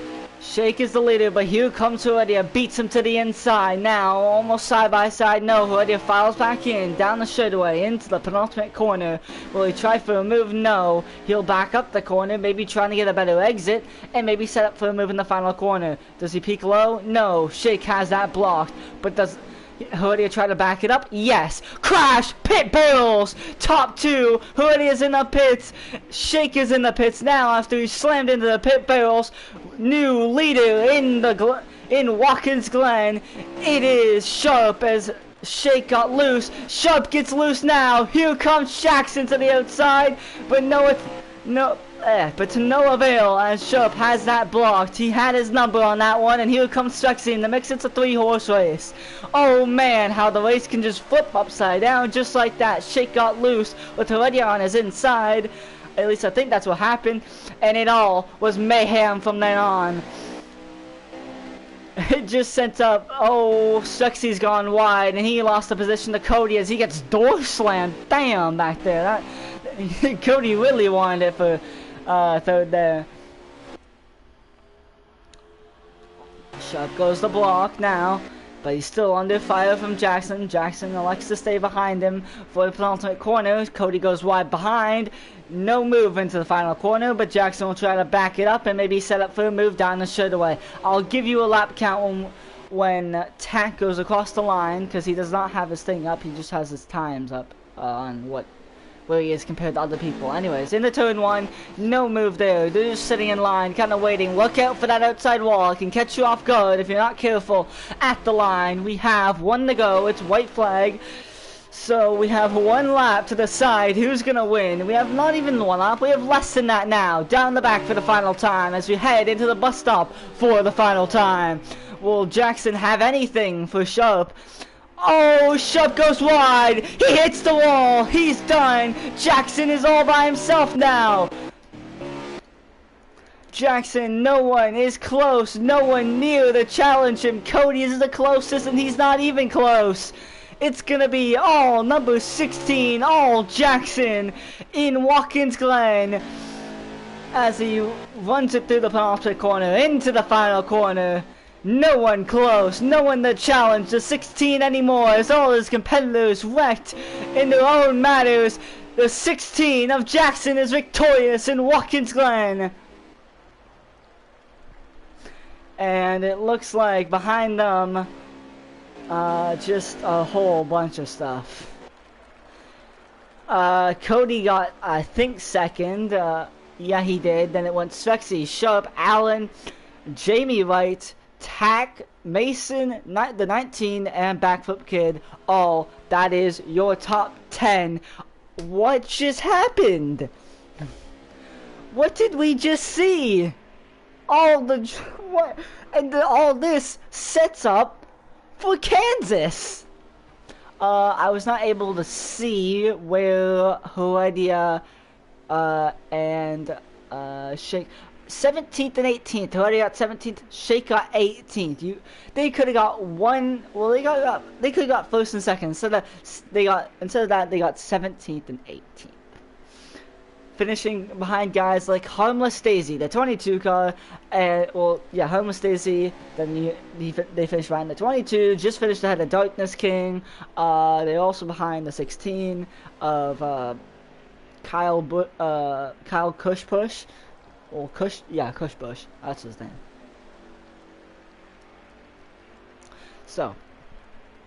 Shake is the leader, but here comes Heredia, beats him to the inside. Now, almost side by side. No, Heredia files back in, down the straightaway, into the penultimate corner. Will he try for a move? No. He'll back up the corner, maybe trying to get a better exit, and maybe set up for a move in the final corner. Does he peek low? No. Shake has that blocked, but Herdia tried to back it up. Yes. Crash. Pit bulls. Top two. Herdia's in the pits. Shake is in the pits now after he slammed into the pit barrels. New leader in Watkins Glen. It is Sharp as Shake got loose. Sharp gets loose now. Here comes Jackson to the outside, but but to no avail as Sharp has that blocked. He had his number on that one, and here comes Strexy in the mix. It's a 3-horse race. Oh man, how the race can just flip upside down just like that. Shake got loose with Heredia on his inside. At least I think that's what happened. And it all was mayhem from then on. It just sent up, oh, Strexy's gone wide, and he lost the position to Cody as he gets door slammed. Damn, back there. Cody really wanted it for third there. Sharp goes the block now, but he's still under fire from Jackson. Jackson elects to stay behind him for the penultimate corner. Cody goes wide behind. No move into the final corner, but Jackson will try to back it up and maybe set up for a move down the straightaway. I'll give you a lap count when Tack goes across the line, because he does not have his thing up. He just has his times up on where he is compared to other people. Anyways, in the turn one, no move there. They're just sitting in line, kind of waiting. Look out for that outside wall. It can catch you off guard if you're not careful. At the line, we have one to go. It's white flag. So we have one lap to decide who's going to win. We have not even one lap. We have less than that now. Down the back for the final time as we head into the bus stop for the final time. Will Jackson have anything for Sharp? Oh, Sharp goes wide. He hits the wall. He's done. Jackson is all by himself now. Jackson, no one is close. No one near to challenge him. Cody is the closest, and he's not even close. It's gonna be all number 16, all Jackson in Watkins Glen as he runs it through the penultimate corner into the final corner. No one close, no one to challenge the 16 anymore as all his competitors wrecked in their own matters. The 16 of Jackson is victorious in Watkins Glen. And it looks like behind them, just a whole bunch of stuff. Cody got, I think, second. Yeah, he did. Then it went Strexy, Sharp, Allen, Jamie Wright, Tack, Mason, the 19, and Backflip Kid. All that is your top 10. What just happened? What did we just see? All this sets up for Kansas. I was not able to see where Heredia and Shake 17th and 18th. Heredia got 17th. Shake got 18th. They could have got one. Well, they could have got first and second. So that instead of that they got 17th and 18th. Finishing behind guys like Harmless Daisy, the 22 car, and Harmless Daisy. Then they finished behind the 22. Just finished ahead of Darkness King. They're also behind the 16 of Kyle Kush Push, or Kush Bush. That's his name. So,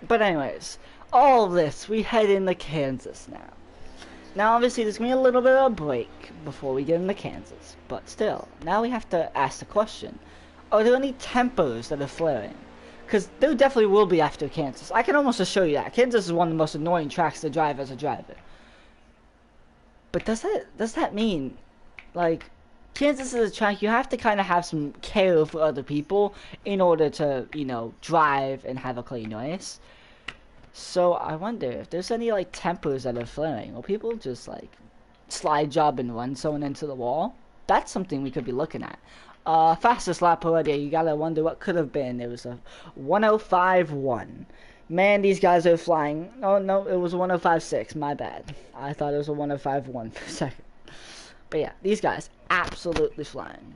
but anyways, all of this, we head into Kansas now. Now, obviously, there's going to be a little bit of a break before we get into Kansas. But still, now we have to ask the question. Are there any tempers that are flaring? Because there definitely will be after Kansas. I can almost assure you that. Kansas is one of the most annoying tracks to drive as a driver. But does that mean, like, Kansas is a track you have to kind of have some care for other people in order to, drive and have a clean race? So I wonder if there's any like tempers that are flaring. Will people just like slide job and run someone into the wall? That's something we could be looking at. Fastest lap already. You gotta wonder what could have been. It was a 105.1. Man, these guys are flying. Oh no, it was a 105.6. My bad. I thought it was a 105.1 for a second. But yeah, these guys absolutely flying.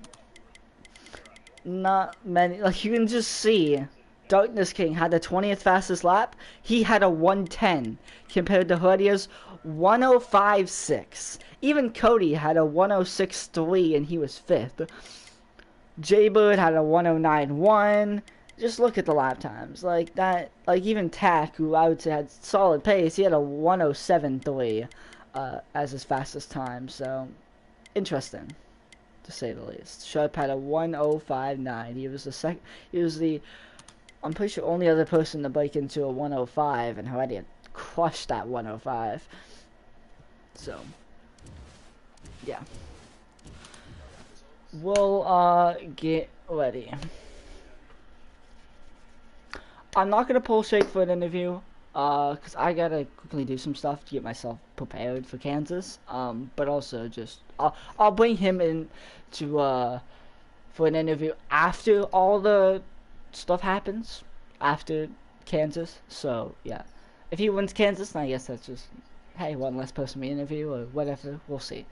Not many. Like you can just see. Darkness King had the 20th fastest lap. He had a 110 compared to Heredia's 105.6. Even Cody had a 106.3 and he was 5th. Jaybird had a 109.1. just look at the lap times. Like that, like even Tack, who I would say had solid pace, he had a 1:07.3 as his fastest time. So interesting, to say the least. Sharp had a 1:05.9. He was the second. He was the, I'm pretty sure, only other person to break into a 1:05, and already had crushed that 1:05. So yeah, we'll get ready. I'm not gonna pull Shake for an interview, cause I gotta quickly do some stuff to get myself prepared for Kansas. But also just I'll bring him in to for an interview after all the stuff happens after Kansas. So yeah, if he wins Kansas, then I guess that's just, hey, one less person we interview or whatever. We'll see.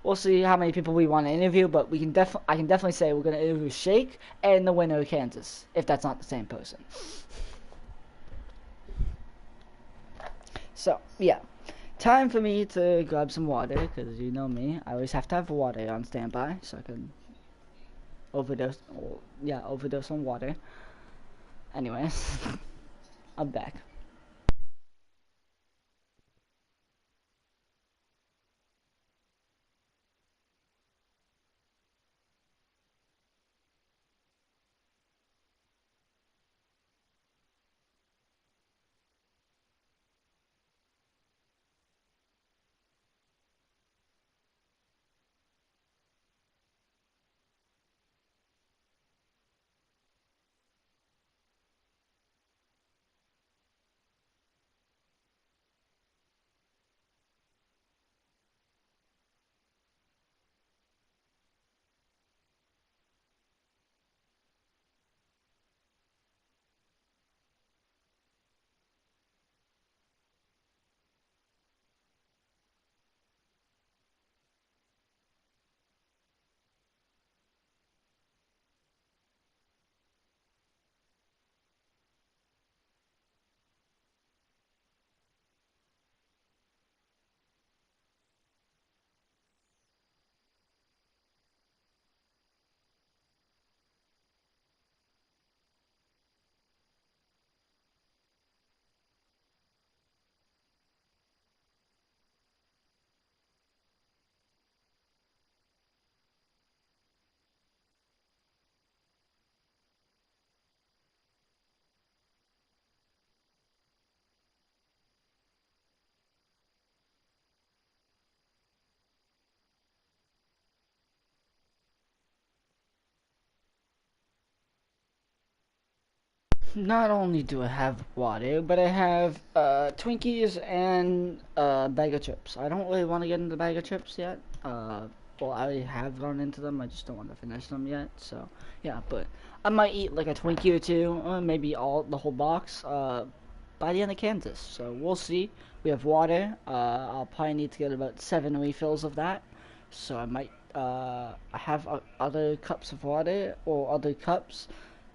We'll see how many people we want to interview, but we can I can definitely say we're gonna interview Shake and the winner of Kansas, if that's not the same person. So, yeah. Time for me to grab some water, because you know me, I always have to have water on standby, so I can overdose on water. Anyways, I'm back. Not only do I have water, but I have Twinkies and a bag of chips. I don't really want to get into the bag of chips yet. Well, I have gone into them. I just don't want to finish them yet. So yeah, but I might eat like a Twinkie or two, or maybe the whole box. By the end of Kansas. So we'll see. We have water. I'll probably need to get about 7 refills of that. So I might. I have other cups of water or other cups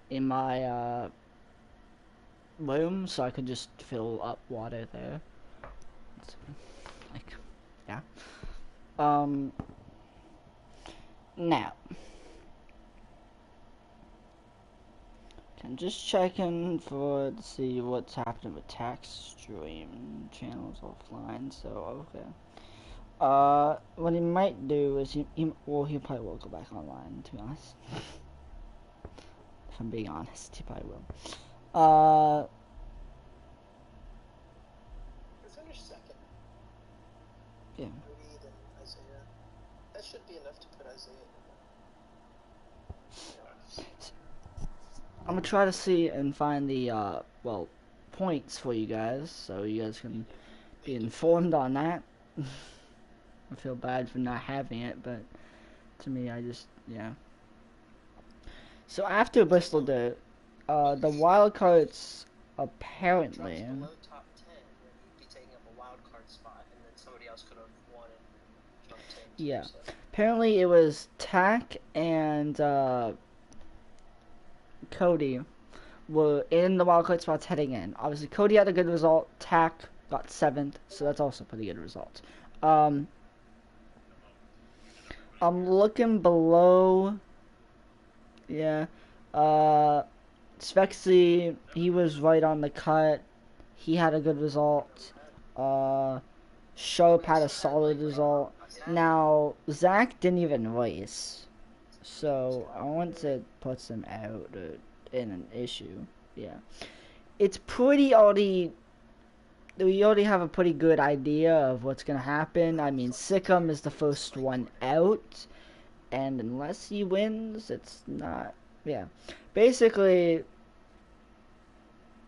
in my room, so I could just fill up water there. So, like, yeah. Now, I'm just checking to see what's happening with tax stream channels offline. So okay. What he might do is he probably will go back online. To be honest, if I'm being honest, he probably will. Finish second. Yeah. Reed and Isaiah. That should be enough to put Isaiah in. I'm gonna try to see and find the well, points for you guys, so you guys can be informed on that. I feel bad for not having it, but to me, I just, yeah. So after Bristol Dirt, the wild cards apparently. Below top 10, then he'd be taking up a wild card spot, and then somebody else could have won and jumped in. Yeah. So. Apparently it was Tack and Cody were in the wild card spots heading in. Obviously, Cody had a good result. Tack got 7th, so that's also a pretty good result. I'm looking below. Yeah. Svexy, he was right on the cut. He had a good result. Sharp had a solid result. Now, Zach didn't even race. So, I want to put him out in an issue. Yeah. It's pretty already... We already have a pretty good idea of what's going to happen. I mean, Sikkim is the first one out. And unless he wins, it's not... Yeah. Basically,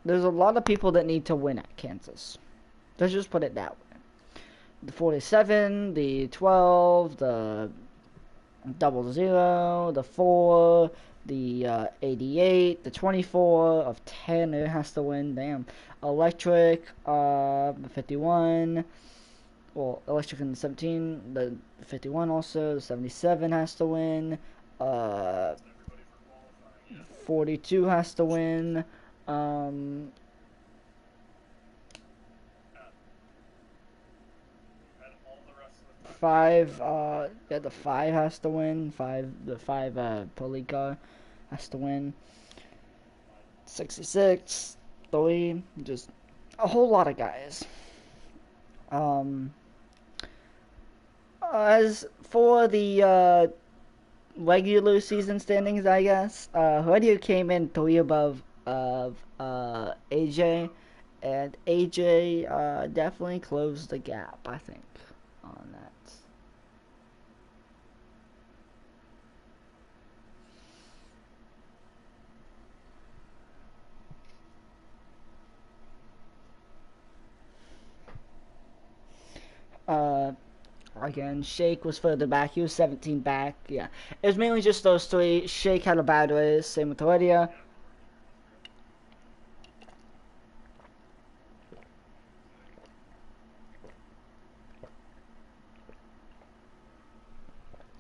there's a lot of people that need to win at Kansas. Let's just put it that way. The 47, the 12, the 00, the 4, the 88, the 24 of 10, it has to win, damn. Electric, 51, well, Electric in the 17, the 51 also, the 77 has to win, 42 has to win, five, yeah, the 5 has to win, the 5, police car has to win, 66, 3, just a whole lot of guys. As for the, regular season standings, I guess, Heredia came in 3 above of AJ, and AJ definitely closed the gap, I think, on that. Again, Shake was further back. He was 17 back. Yeah, it was mainly just those 3. Shake had a bad race. Same with Heredia.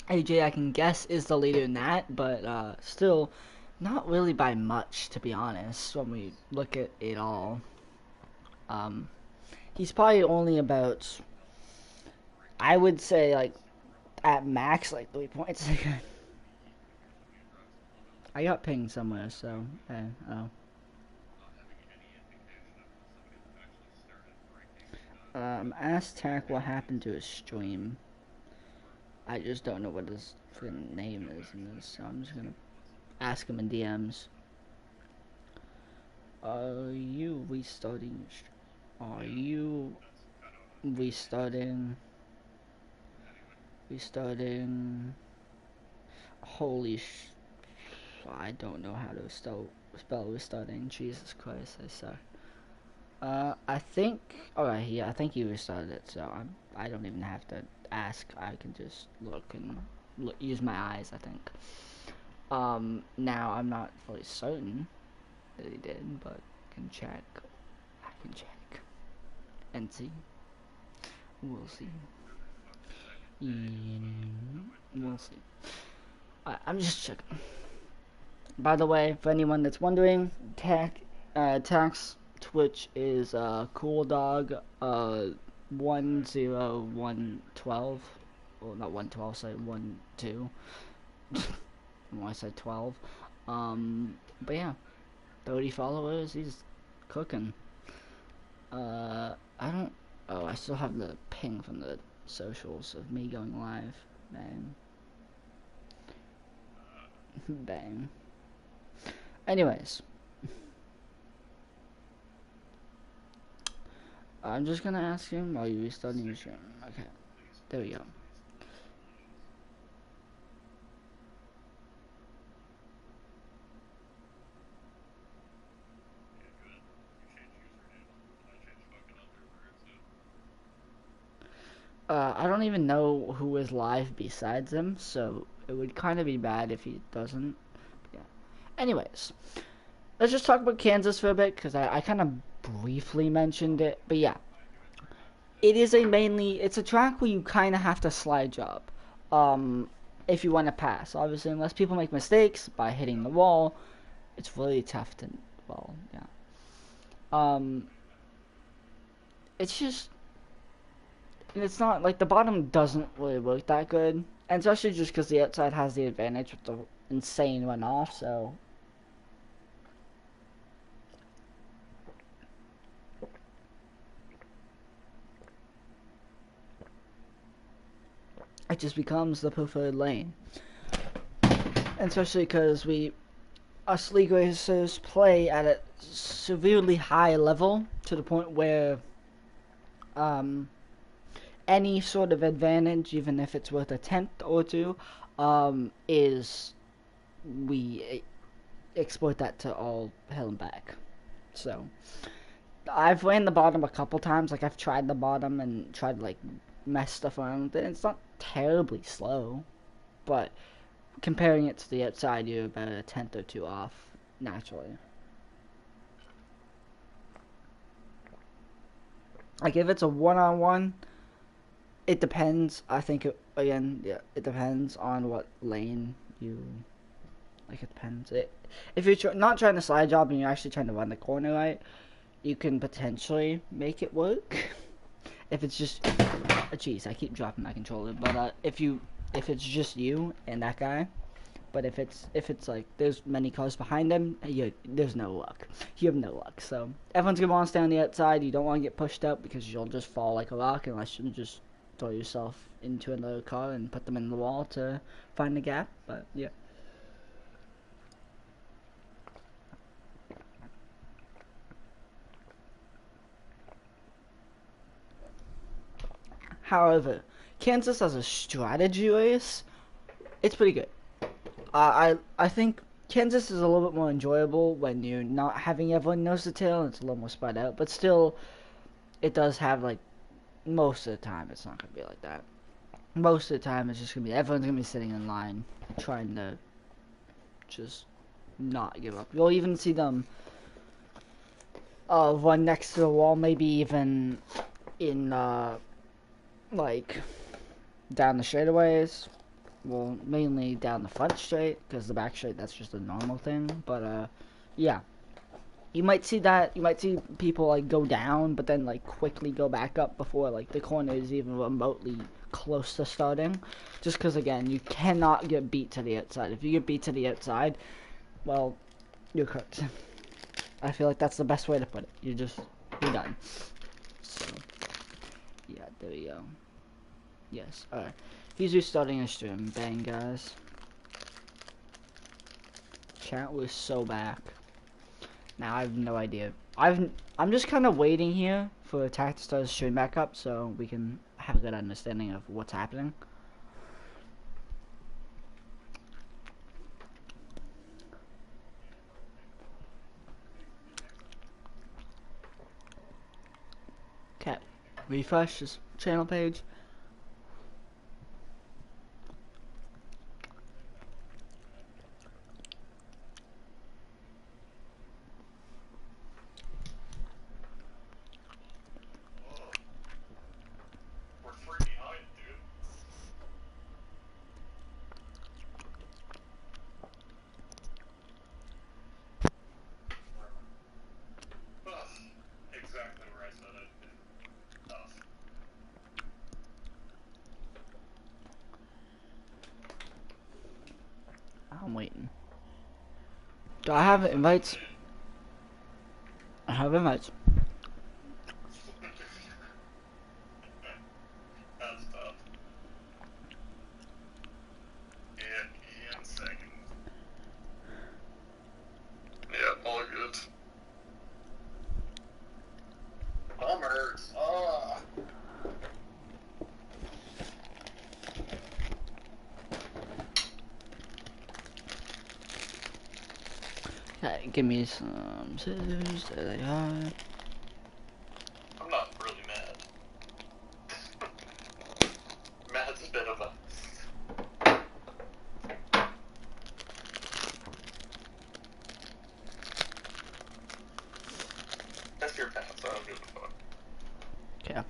AJ, I can guess, is the leader in that, but still, not really by much, to be honest, when we look at it all. He's probably only about, I would say, like, at max, like, 3 points. I got pinged somewhere, so, oh. Ask Tack what happened to his stream. I just don't know what his freaking name is in this, so I'm just gonna ask him in DMs. Are you restarting? Are you restarting? Restarting? Holy I don't know how to spell restarting. Jesus Christ, I suck. I think. Alright, yeah, I think he restarted it, so I don't even have to ask. I can just look and use my eyes, I think. Now I'm not fully certain that he did, but I can check. I can check and see. We'll see. We'll see. I'm just checking. By the way, for anyone that's wondering, Tax Twitch is Cool Dog 10112. Well, not 112, sorry, 12. When I said 12. But yeah, 30 followers. He's cooking. I don't. Oh, I still have the ping from the socials of me going live. Bang. Bang. Anyways, I'm just gonna ask him, are you restarting your stream? Okay, there we go. I don't even know who is live besides him, so it would kind of be bad if he doesn't. Yeah. Anyways, let's just talk about Kansas for a bit, because I kind of briefly mentioned it, but yeah. It is it's a track where you kind of have to slide job, if you want to pass. Obviously, unless people make mistakes by hitting the wall, it's really tough to, well, yeah. It's just, it's not, like, the bottom doesn't really work that good, and especially just because the outside has the advantage with the insane runoff, so it just becomes the preferred lane. And especially because us league racers play at a severely high level to the point where any sort of advantage, even if it's worth a tenth or two, is we exploit that to all hell and back. So I've ran the bottom a couple times. Like, I've tried the bottom and tried to like mess stuff around with it. It's not terribly slow, but comparing it to the outside, you're about a tenth or two off naturally. Like, if it's a one-on-one, it depends. I think it depends on what lane you like. It depends. If you're not trying to slide job and you're actually trying to run the corner right, you can potentially make it work. If it's just, jeez, I keep dropping my controller. But if it's just you and that guy, but if it's like there's many cars behind him, there's no luck. You have no luck. So everyone's gonna want to stay on the outside. You don't want to get pushed out because you'll just fall like a rock unless you just throw yourself into another car and put them in the wall to find the gap. But yeah. However, Kansas as a strategy race, it's pretty good. I think Kansas is a little bit more enjoyable when you're not having everyone nose to tail and it's a little more spread out. But still, it does have, like, most of the time it's not going to be like that. Most of the time it's just going to be everyone's going to be sitting in line trying to just not give up. You'll even see them run next to the wall, maybe even in like down the straightaways. Well, mainly down the front straight, because the back straight, that's just a normal thing. But yeah, you might see that. You might see people like go down, but then like quickly go back up before like the corner is even remotely close to starting. Just because, again, you cannot get beat to the outside. If you get beat to the outside, well, you're cooked. I feel like that's the best way to put it. You're done. So yeah, there we go. Yes, alright. He's restarting his stream. Bang, guys. Chat was so back. Now I have no idea. I'm just kind of waiting here for Attack to start his stream back up so we can have a good understanding of what's happening. Okay, refresh his channel page. I'm waiting. Do I have invites? I have invites. That's tough. And second. Yeah, all good. Arm hurts. Ah. Okay, give me some scissors. There they are. I'm not really mad. Mad's a bit of a... That's your path, so I don't give a fuck. Okay.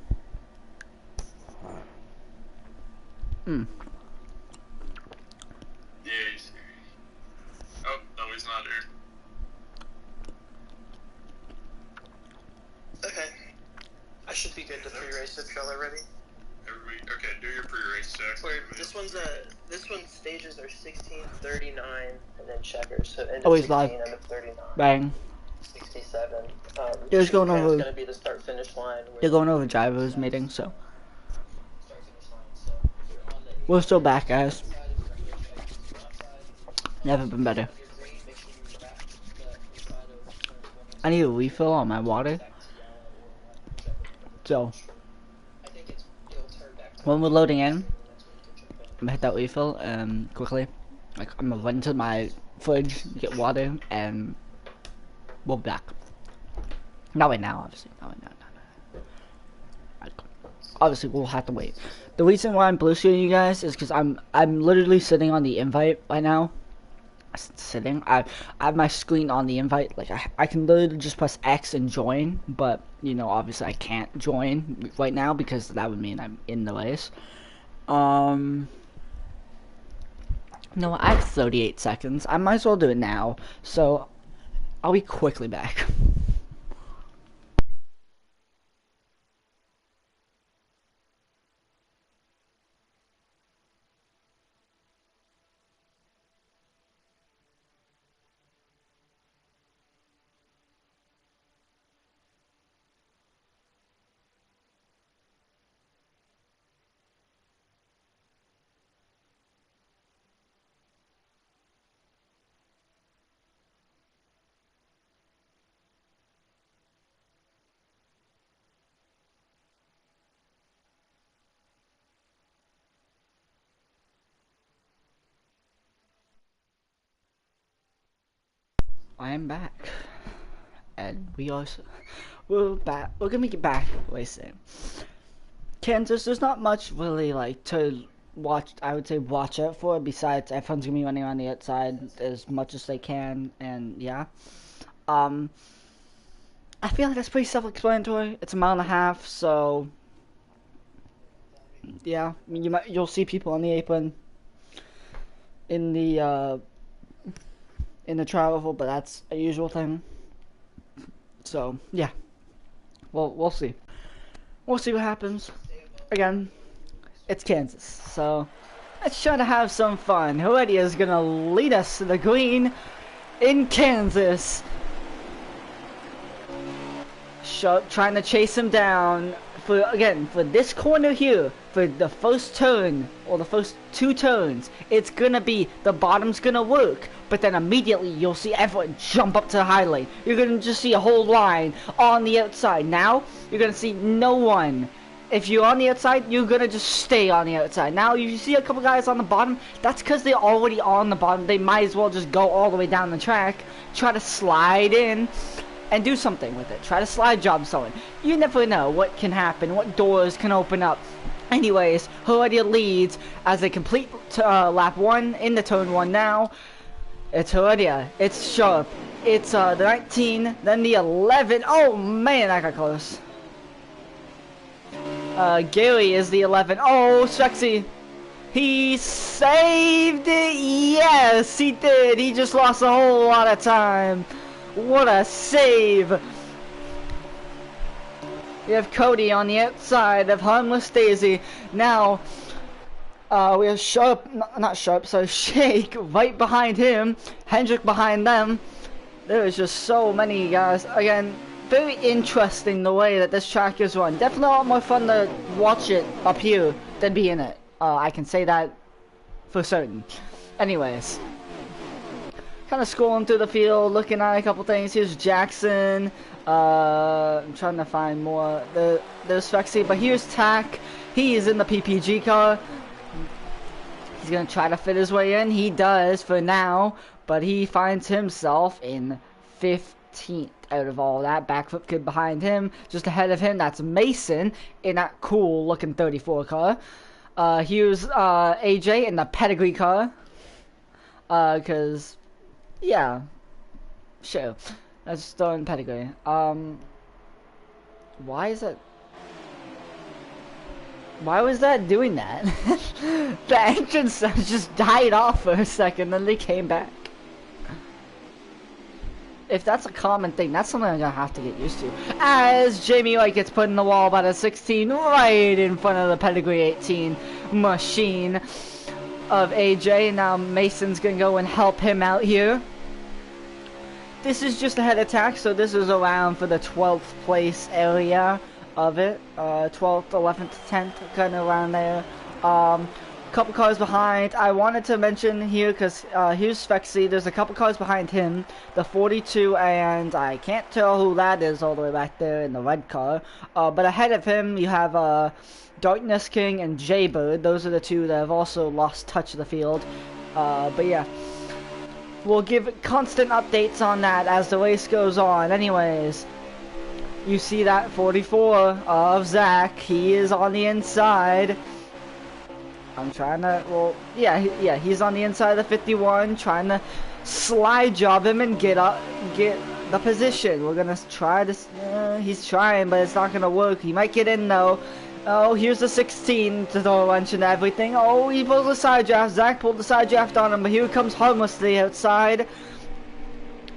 Hmm. Yeah, he's here. Oh, no, he's not here. Okay. I should be good to pre-race if y'all are ready. Okay, do your pre-race checks. This one's stages are 16, 39, and then checkers. So end of Always 16, live. end of 39. Bang. 67. They're just going over. It's gonna be the start-finish line. They're going over drivers meeting, so. Start-finish line. So if you're on the We're still back, guys. Never been better. I need a refill on my water. So, when we're loading in, I'm gonna hit that refill quickly. Like, I'm gonna run to my fridge, get water, and we'll be back. Not right now, obviously. Not right now. Obviously, we'll have to wait. The reason why I'm blue screening you guys is because I'm literally sitting on the invite right now. Sitting. I have my screen on the invite. Like I can literally just press X and join, but you know, obviously I can't join right now because that would mean I'm in the race. No, I have 38 seconds. I might as well do it now. So I'll be quickly back. I am back, and we're back. We're gonna get back racing. Kansas, there's not much really like to watch. I would say watch out for. Besides, everyone's gonna be running on the outside as much as they can, and yeah. I feel like that's pretty self-explanatory. It's a mile and a half, so yeah. I mean, you'll see people on the apron in the travel, but that's a usual thing. So yeah, we'll see. We'll see what happens. Again, it's Kansas, so let's try to have some fun. Heredia is gonna lead us to the green in Kansas. Trying to chase him down for this corner here, for the first turn or the first two turns. It's gonna be the bottom's gonna work, but then immediately you'll see everyone jump up to the high lane. You're gonna just see a whole line on the outside. Now you're gonna see no one. If you're on the outside, you're gonna just stay on the outside. Now you see a couple guys on the bottom. That's because they're already on the bottom. They might as well just go all the way down the track, try to slide in and do something with it. Try to slide job someone. You never know what can happen, what doors can open up. Anyways, Heredia leads as they complete lap 1 in the turn 1 now. It's Heredia. It's sharp. It's the 19, then the 11. Oh man, that got close. Gary is the 11. Oh, sexy. He saved it. Yes, he did. He just lost a whole lot of time. What a save! We have Cody on the outside of Harmless Daisy. Now, we have Shake right behind him. Hendrick behind them. There is just so many guys. Again, very interesting the way that this track is run. Definitely a lot more fun to watch it up here than be in it. I can say that for certain. Anyways. Kind of scrolling through the field, looking at a couple things. Here's Jackson. I'm trying to find more. There's Fexy, but here's Tack. He is in the PPG car. He's gonna try to fit his way in. He does for now, but he finds himself in 15th out of all that. Backflip kid behind him, just ahead of him. That's Mason in that cool looking 34 car. Here's AJ in the pedigree car. Cause yeah, sure. Let's start in pedigree. Why is it? Why was that doing that? The entrance just died off for a second, then they came back. If that's a common thing, that's something I'm gonna have to get used to. As Jamie White gets put in the wall by the 16, right in front of the pedigree 18 machine of AJ. Now Mason's gonna go and help him out here. This is just a head attack, so this is around for the 12th place area of it. 12th, 11th, 10th, kind of around there. couple cars behind. I wanted to mention here because here's Spexy. There's a couple cars behind him, the 42, and I can't tell who that is all the way back there in the red car. But ahead of him, you have Darkness King and Jaybird. Those are the two that have also lost touch of the field. But yeah, we'll give constant updates on that as the race goes on. Anyways, you see that 44 of Zach. He is on the inside. I'm trying to, well, yeah, he's on the inside of the 51, trying to slide job him and get the position. We're gonna try this. He's trying, but it's not gonna work. He might get in though. Oh, here's the 16 to throw a wrench and everything. Oh, he pulled the side draft. Zach pulled the side draft on him, but here comes Harmless to the outside.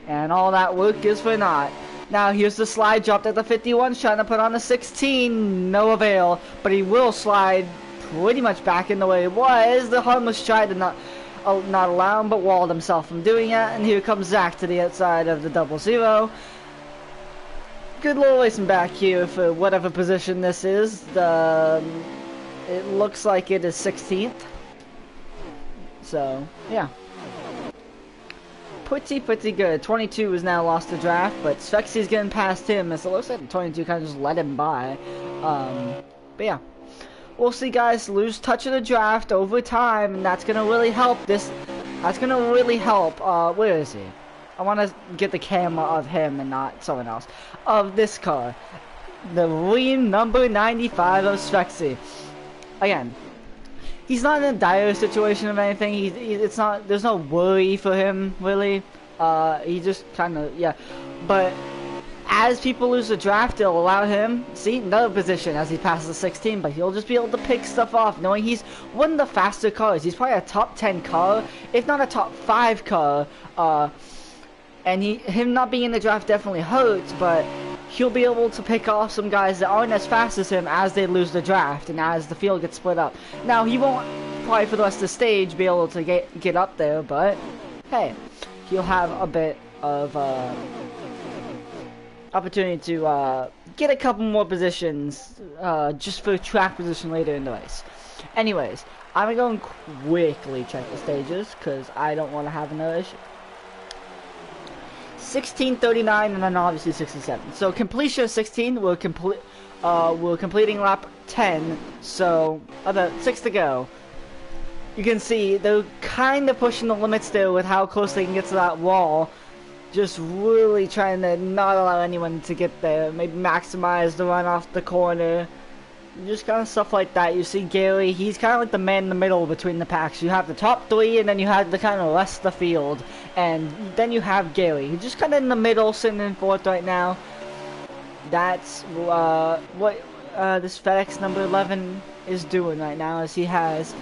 And all that work is for naught. Now here's the slide drop that the 51's trying to put on the 16. No avail, but he will slide pretty much back in the way it was. The Harmless tried to not allow him, but walled himself from doing it. And here comes Zach to the outside of the 00. Good little racing back here for whatever position this is. It looks like it is 16th. So, yeah. Pretty good. 22 has now lost the draft, but Spexy's getting past him, as it looks like 22 kind of just let him by. But yeah. We'll see, guys, lose touch of the draft over time, and that's going to really help this. That's going to really help. Where is he? I want to get the camera of him and not someone else. Of this car. The Ream number 95 of Spexy. Again, he's not in a dire situation of anything. It's not. There's no worry for him, really. He just kind of, yeah. But as people lose the draft, it'll allow him, see, another position as he passes the 16, but he'll just be able to pick stuff off, knowing he's one of the faster cars. He's probably a top 10 car, if not a top 5 car, and him not being in the draft definitely hurts, but he'll be able to pick off some guys that aren't as fast as him as they lose the draft, and as the field gets split up. Now, he won't, probably for the rest of the stage, be able to get up there, but, hey, he'll have a bit of, opportunity to get a couple more positions just for track position later in the race. Anyways, I'm going to quickly check the stages because I don't want to have another issue. 16:39 and then obviously 67. So completion of 16, we're completing lap 10. So about 6 to go. You can see they're kind of pushing the limits there with how close they can get to that wall. Just really trying to not allow anyone to get there. Maybe maximize the run off the corner. Just kind of stuff like that. You see Gary, he's kind of like the man in the middle between the packs. You have the top 3 and then you have the kind of rest of the field. And then you have Gary. He's just kind of in the middle, sitting in 4th right now. That's what this FedEx number 11 is doing right now, as he has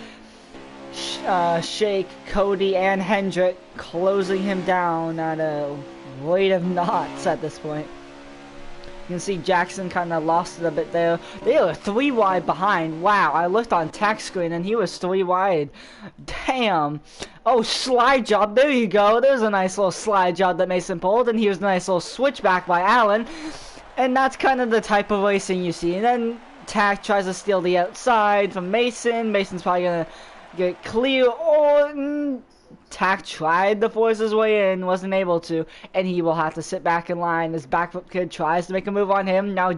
Shake, Cody, and Hendrick closing him down at a rate of knots at this point. You can see Jackson kind of lost it a bit there. They were 3 wide behind. Wow, I looked on tack screen and he was 3 wide. Damn. Oh, slide job. There you go. There's a nice little slide job that Mason pulled. And here's a nice little switchback by Allen. And that's kind of the type of racing you see. And then Tack tries to steal the outside from Mason. Mason's probably going to get clear. Oh, Tack tried to force his way in, wasn't able to, and he will have to sit back in line. This backflip kid tries to make a move on him. Now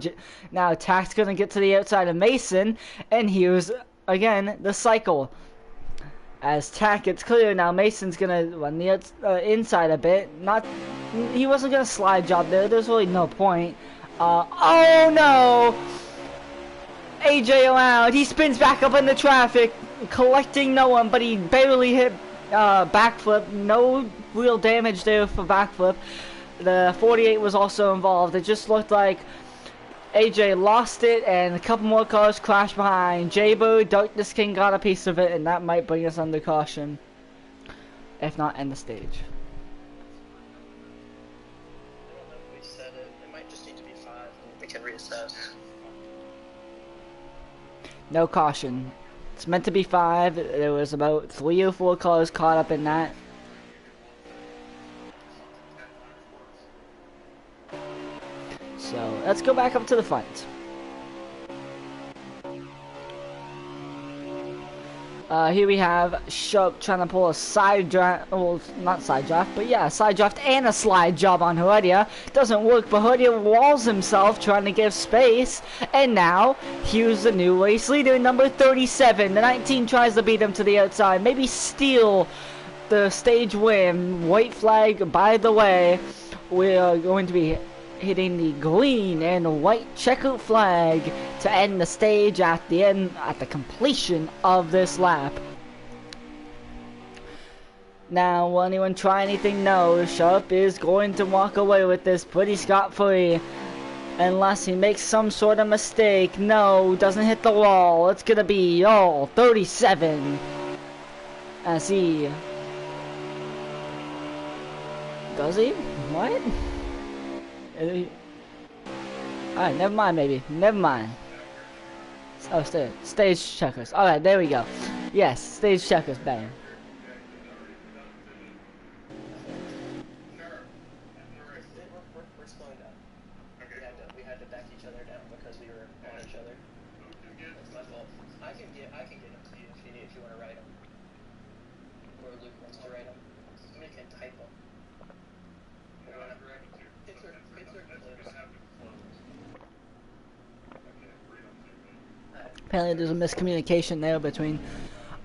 Tack's gonna get to the outside of Mason, and here's again the cycle. As Tack gets clear, now Mason's gonna run the inside a bit. He wasn't gonna slide job there. There's really no point. Oh no! AJ around. He spins back up in the traffic, collecting no one, but he barely hit backflip. No real damage there for backflip. The 48 was also involved. It just looked like AJ lost it, and a couple more cars crashed behind. Jaybird, Darkness King got a piece of it, and that might bring us under caution, if not end the stage. I don't know if we said it. It might just need to be 5, and we can reassess. No caution. It's meant to be 5. There was about 3 or 4 cars caught up in that. So let's go back up to the front. Here we have Sharp trying to pull a side draft, well, not side draft, but yeah, side draft and a slide job on Heredia. Doesn't work, but Heredia walls himself trying to give space, and now here's the new race leader, number 37. The 19 tries to beat him to the outside, maybe steal the stage win. White flag, by the way, we are going to be hitting the green and white checkered flag to end the stage at the completion of this lap. Now, will anyone try anything? No. Sharp is going to walk away with this pretty scot-free, unless he makes some sort of mistake. No, doesn't hit the wall. It's gonna be all 37 as he does he? What? Alright, never mind, maybe. Never mind. Oh, stage checkers. Alright, there we go. Yes, stage checkers, bang. We're slowing down. We had to back each other down because we were on each other. That's my fault. I can get them to you if you want to write them. Or Luke wants to write them. Somebody can type them. Apparently there's a miscommunication there between,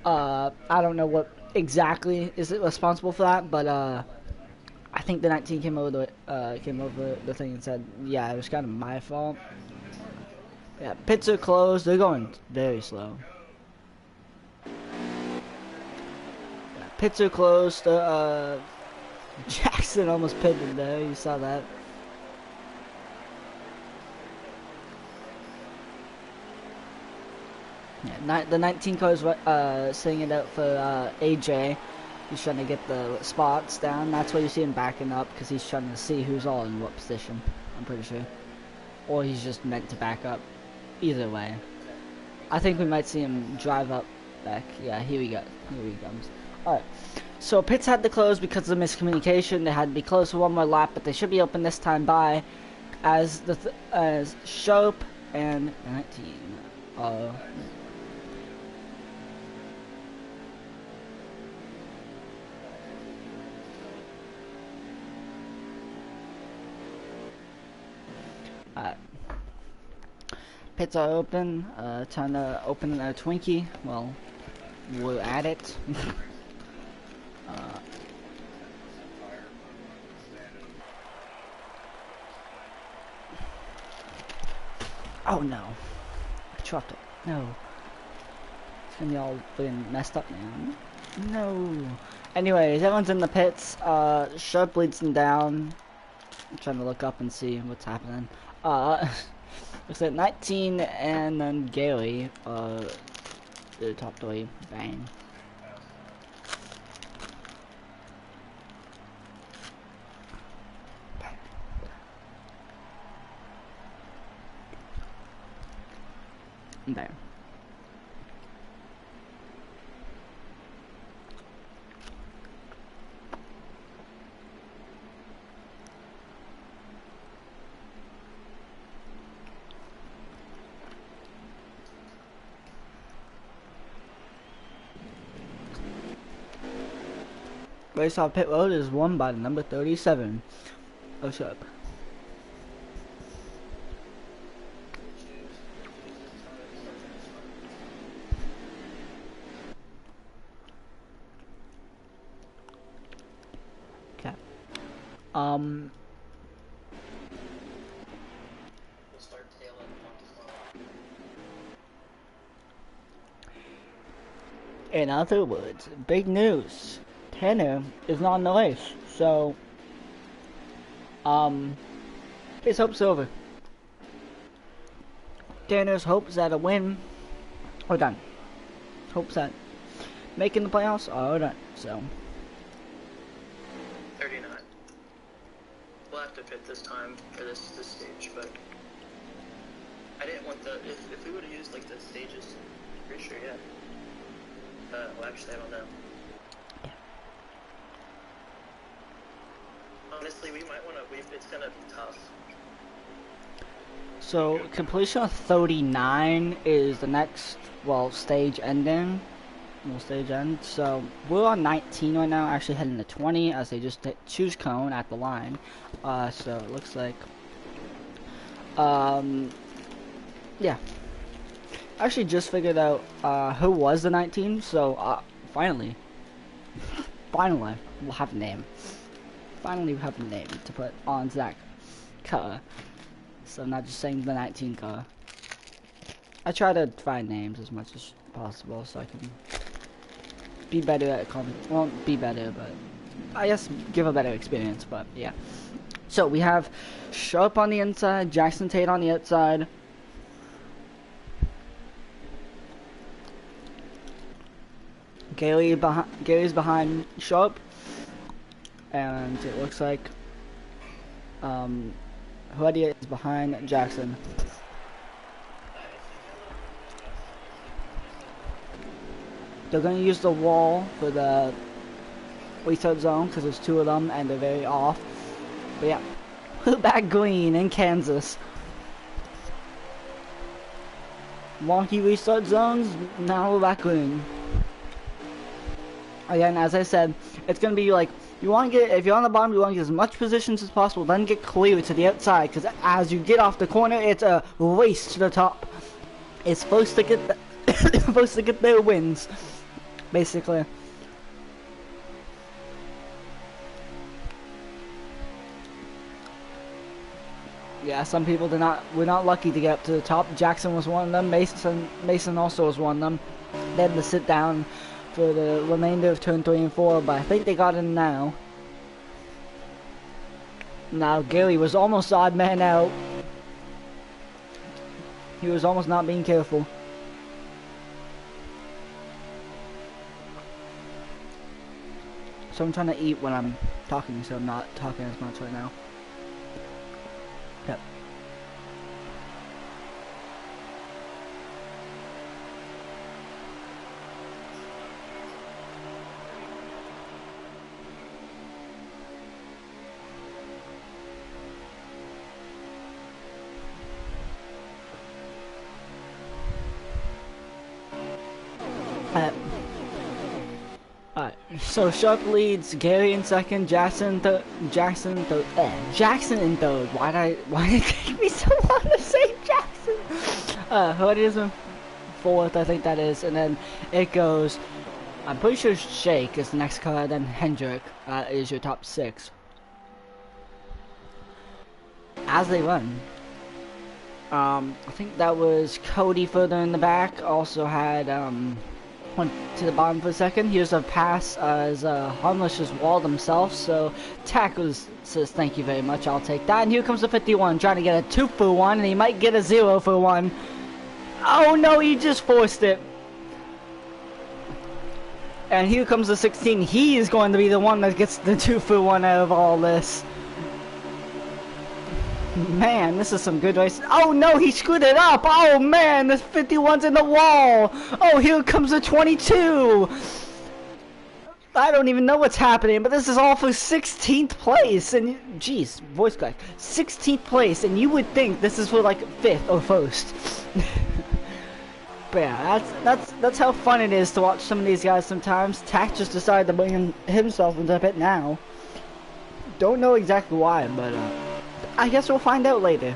I don't know what exactly is responsible for that, but, I think the 19 came over the thing and said, yeah, it was kind of my fault. Yeah, pits are closed, they're going very slow. Yeah, pits are closed, Jackson almost pitted there, you saw that. Yeah, the 19 car is singing it out for AJ. He's trying to get the spots down. That's why you see him backing up, because he's trying to see who's all in what position, I'm pretty sure. Or he's just meant to back up. Either way. I think we might see him drive up back. Yeah, here we go. Here he comes. Alright. So pits had to close because of the miscommunication. They had to be closed for one more lap, but they should be open this time by as Sharp and 19 are pits are open, time to open a Twinkie. Well, we're at it. Oh no, I dropped it. No, it's gonna be all freaking messed up now. No. Anyways, everyone's in the pits. Sharp leads them down. I'm trying to look up and see what's happening. Looks like 19 and then Gary, the top three. Bang. There. Race off pit road is won by the number 37. Oh, shut up. Okay. We'll start tailing tomorrow. In other words, big news. Tanner is not in the race, so his hopes are over. Tanner's hopes at a win are done. Hopes at making the playoffs are done. So 39. We'll have to pit this time for this stage, but I didn't want the if we would have used like the stages, pretty sure yeah. Well, actually I don't know. Honestly, we might want to. It's gonna be tough. completion of 39 is the next stage ending. Will stage end. So we're on 19 right now, actually heading to 20 as they just choose cone at the line. So it looks like, yeah. I actually just figured out who was the 19. So finally, finally we'll have a name. Finally, we have a name to put on that car. So I'm not just saying the 19 car. I try to find names as much as possible so I can be better at won't be better, but I guess give a better experience. But yeah, so we have Sharp on the inside, Jackson Tate on the outside. Gary's behind Sharp, and it looks like Hoodie is behind Jackson. They're going to use the wall for the restart zone because there's two of them and they're very off. But yeah, we're back green in Kansas. Wonky restart zones, now we're back green. Again, as I said, it's going to be like, you want to get, if you're on the bottom, you want to get as much positions as possible, then get clear to the outside, because as you get off the corner, it's a race to the top. It's supposed to get supposed to get their wins, basically. Yeah, some people were not lucky to get up to the top. Jackson was one of them. Mason also was one of them. They had to sit down for the remainder of turn 3 and 4, but I think they got in now. Now Gary was almost odd man out. He was almost not being careful. So I'm trying to eat when I'm talking, so I'm not talking as much right now. Yep. Alright, so Sharp leads, Gary in second, Jackson in third. Jackson in third. Why did it take me so long to say Jackson? Hoodie is in fourth, I think that is, and then it goes, I'm pretty sure Shake is the next car, then Hendrick is your top 6. As they run. I think that was Cody further in the back, also had, went to the bottom for a second. Here's a pass as Harmless just walled himself, so Tackles says thank you very much, I'll take that. And here comes the 51 trying to get a 2 for 1, and he might get a 0 for 1. Oh no, he just forced it. And here comes the 16. He is going to be the one that gets the 2 for 1 out of all this. Man, this is some good racing. Oh no, he screwed it up. Oh man, this 51's in the wall. Oh, here comes the 22. I don't even know what's happening, but this is all for 16th place. And jeez, voice crack. 16th place, and you would think this is for like 5th or 1st. But yeah, that's how fun it is to watch some of these guys sometimes. Tack just decided to bring himself into a pit now. Don't know exactly why, but I guess we'll find out later.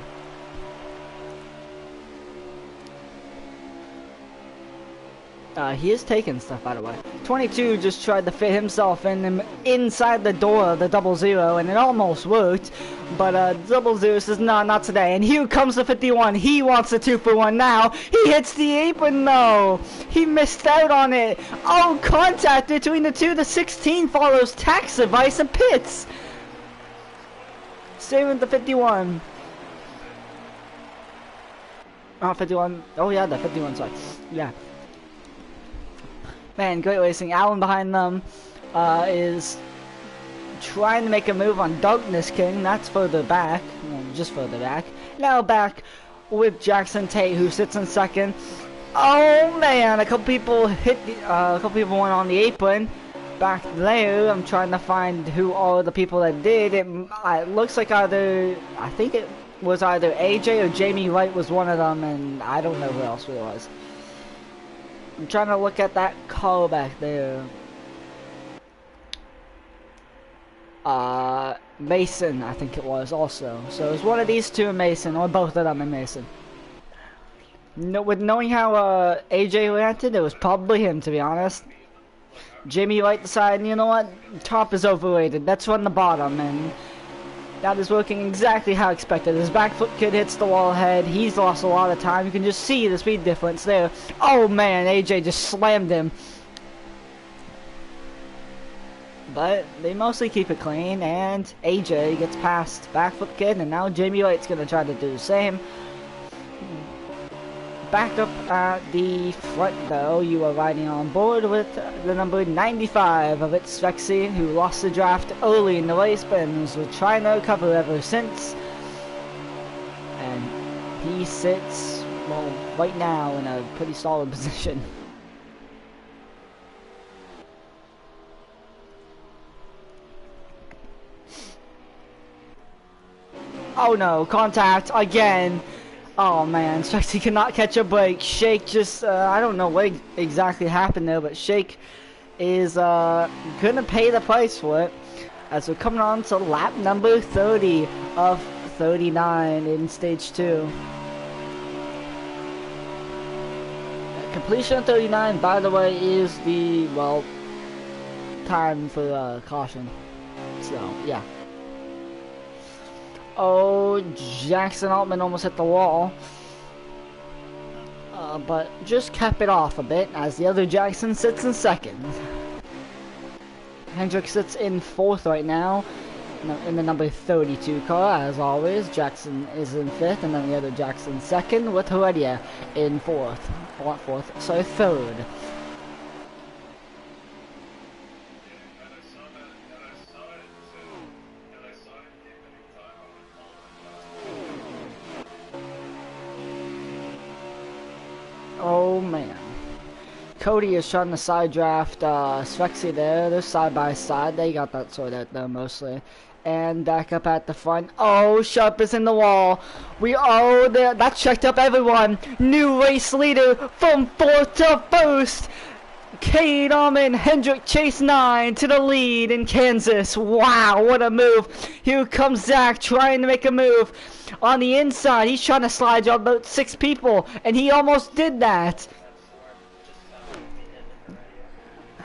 He is taking stuff, by the way. 22 just tried to fit himself inside the door of the 00, and it almost worked. But 00 says, no, not today. And here comes the 51. He wants the 2 for 1 now. He hits the apron, though. He missed out on it. Oh, contact between the two. The 16 follows Tack's advice and pits. Same with the 51. Oh, 51. Oh, yeah, the 51, sorry. Yeah. Man, great racing. Allen behind them is trying to make a move on Darkness King. That's further back. Well, just further back. Now back with Jackson Tate, who sits in second. Oh, man. A couple people went on the apron. Back there, I'm trying to find who all the people that did. It looks like I think it was either AJ or Jamie Wright was one of them, and I don't know who else it was. I'm trying to look at that car back there. Mason, I think it was also. So it was one of these two in Mason, or both of them in Mason. No, with knowing how AJ landed, it was probably him, to be honest. Jimmy White decided, you know what, top is overrated, let's run the bottom, and that is working exactly how expected. His back foot kid hits the wall ahead, he's lost a lot of time, you can just see the speed difference there. Oh man, AJ just slammed him. But they mostly keep it clean, and AJ gets past back foot kid, and now Jimmy White's gonna try to do the same. Back up at the front though, you are riding on board with the number 95 of It's Svexy, who lost the draft early in the race but was trying to recover ever since. And he sits, well, right now in a pretty solid position. Oh no, contact again. Oh man, Svexy cannot catch a break. Shake just, I don't know what exactly happened there, but Shake is gonna pay the price for it. As we're coming on to lap number 30 of 39 in stage 2. Completion of 39, by the way, is the, well, time for caution. So, yeah. Oh, Jackson Altman almost hit the wall. But just kept it off a bit as the other Jackson sits in second. Hendrick sits in fourth right now in the number 32 car, as always. Jackson is in fifth, and then the other Jackson second, with Heredia in fourth. Not fourth, sorry, third. Oh man. Cody is trying to side draft Svexy there. They're side by side. They got that sorted out there mostly. And back up at the front. Oh, Sharp is in the wall. That checked up everyone. New race leader from fourth to first. Cade Allman, Hendrick Chase 9 to the lead in Kansas. Wow, what a move. Here comes Zach trying to make a move. On the inside, he's trying to slide up about 6 people, and he almost did that.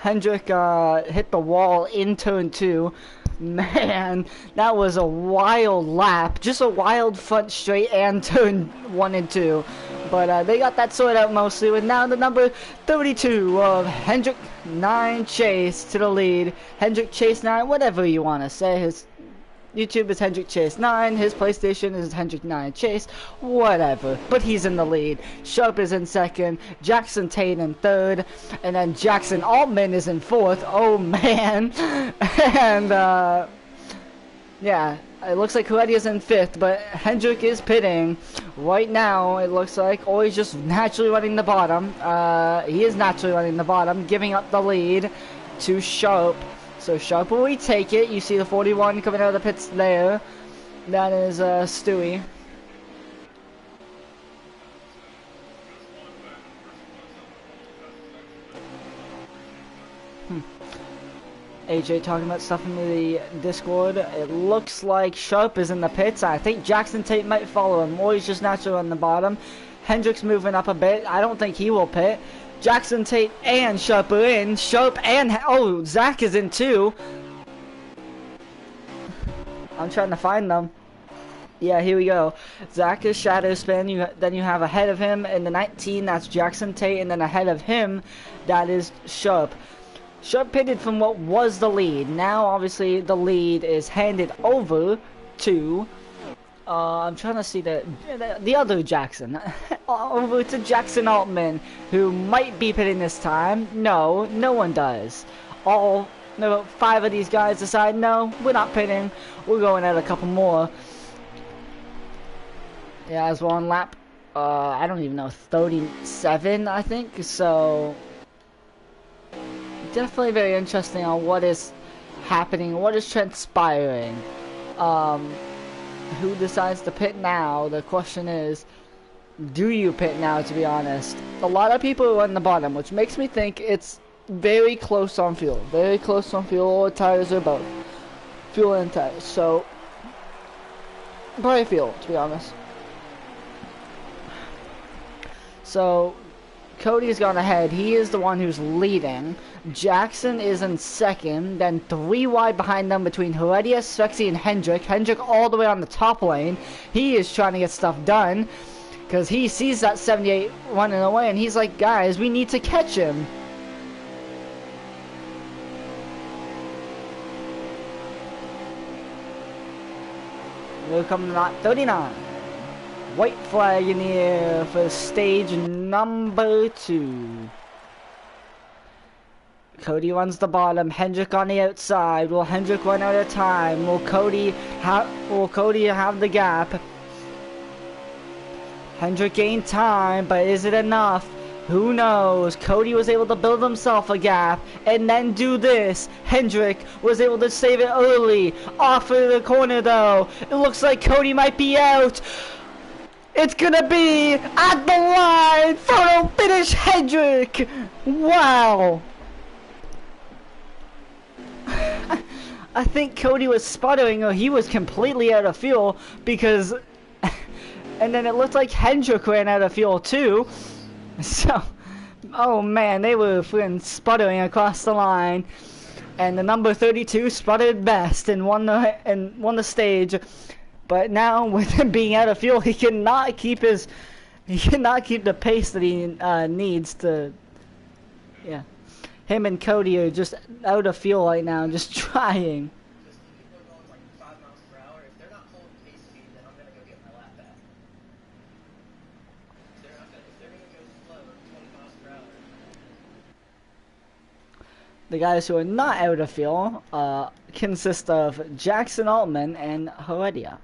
Hendrick hit the wall in turn 2. Man, that was a wild lap. Just a wild front straight and turn 1 and 2. But they got that sorted out mostly with now the number 32 of Hendrick 9 Chase to the lead. Hendrick Chase 9, whatever you want to say. His YouTube is Hendrick Chase 9, his PlayStation is Hendrick 9 Chase, whatever. But he's in the lead. Sharp is in second, Jackson Tate in third, and then Jackson Altman is in fourth. Oh man. And yeah, it looks like Heredia's in fifth, but Hendrick is pitting right now, it looks like, or he's just naturally running the bottom. He is naturally running the bottom, giving up the lead to Sharp. So Sharp will retake it. You see the 41 coming out of the pits there. That is Stewie. AJ talking about stuff in the Discord. It looks like Sharp is in the pits. I think Jackson Tate might follow him, or he's just naturally on the bottom. Hendrick's moving up a bit. I don't think he will pit. Jackson Tate and Sharp are in. Sharp and... oh, Zach is in too. I'm trying to find them. Yeah, here we go. Zach is Shadow Spin. Then you have ahead of him in the 19, that's Jackson Tate. And then ahead of him, that is Sharp. Sharp pitted from what was the lead. Now, obviously, the lead is handed over to... I'm trying to see the other Jackson. Over to Jackson Altman, who might be pitting this time. No, no one does. All 5 of these guys decide, no, we're not pitting. We're going at a couple more. Yeah, as we're on lap, I don't even know, 37, I think. So, definitely very interesting on what is happening, what is transpiring. Who decides to pit now? The question is, do you pit now, to be honest? A lot of people are on the bottom, which makes me think it's very close on fuel. Very close on fuel, or tires are both. Fuel and tires, so probably fuel, to be honest. So Cody's gone ahead. He is the one who's leading. Jackson is in second. Then 3 wide behind them between Heredia, Svexy, and Hendrick. Hendrick all the way on the top lane. He is trying to get stuff done because he sees that 78 running away, and he's like, guys, we need to catch him. Here comes that 39. White flag in the air for stage number 2. Cody runs the bottom. Hendrick on the outside. Will Hendrick run out of time? Will Cody have the gap? Hendrick gained time, but is it enough? Who knows? Cody was able to build himself a gap and then do this. Hendrick was able to save it early. Off of the corner though. It looks like Cody might be out. It's gonna be at the line. Photo finish, Hendrick. Wow. I think Cody was sputtering, or he was completely out of fuel because, and then it looked like Hendrick ran out of fuel too. So, oh man, they were sputtering across the line, and the number 32 sputtered best and won the stage. But now, with him being out of fuel, he cannot keep the pace that he needs to. Yeah, him and Cody are just out of fuel right now, just trying. Because people are going like 5 miles per hour. If they're not holding pace speed, then I'm gonna go get my lap back. If they're gonna go slow, 20 miles per hour. The guys who are not out of fuel consist of Jackson Altman and Heredia.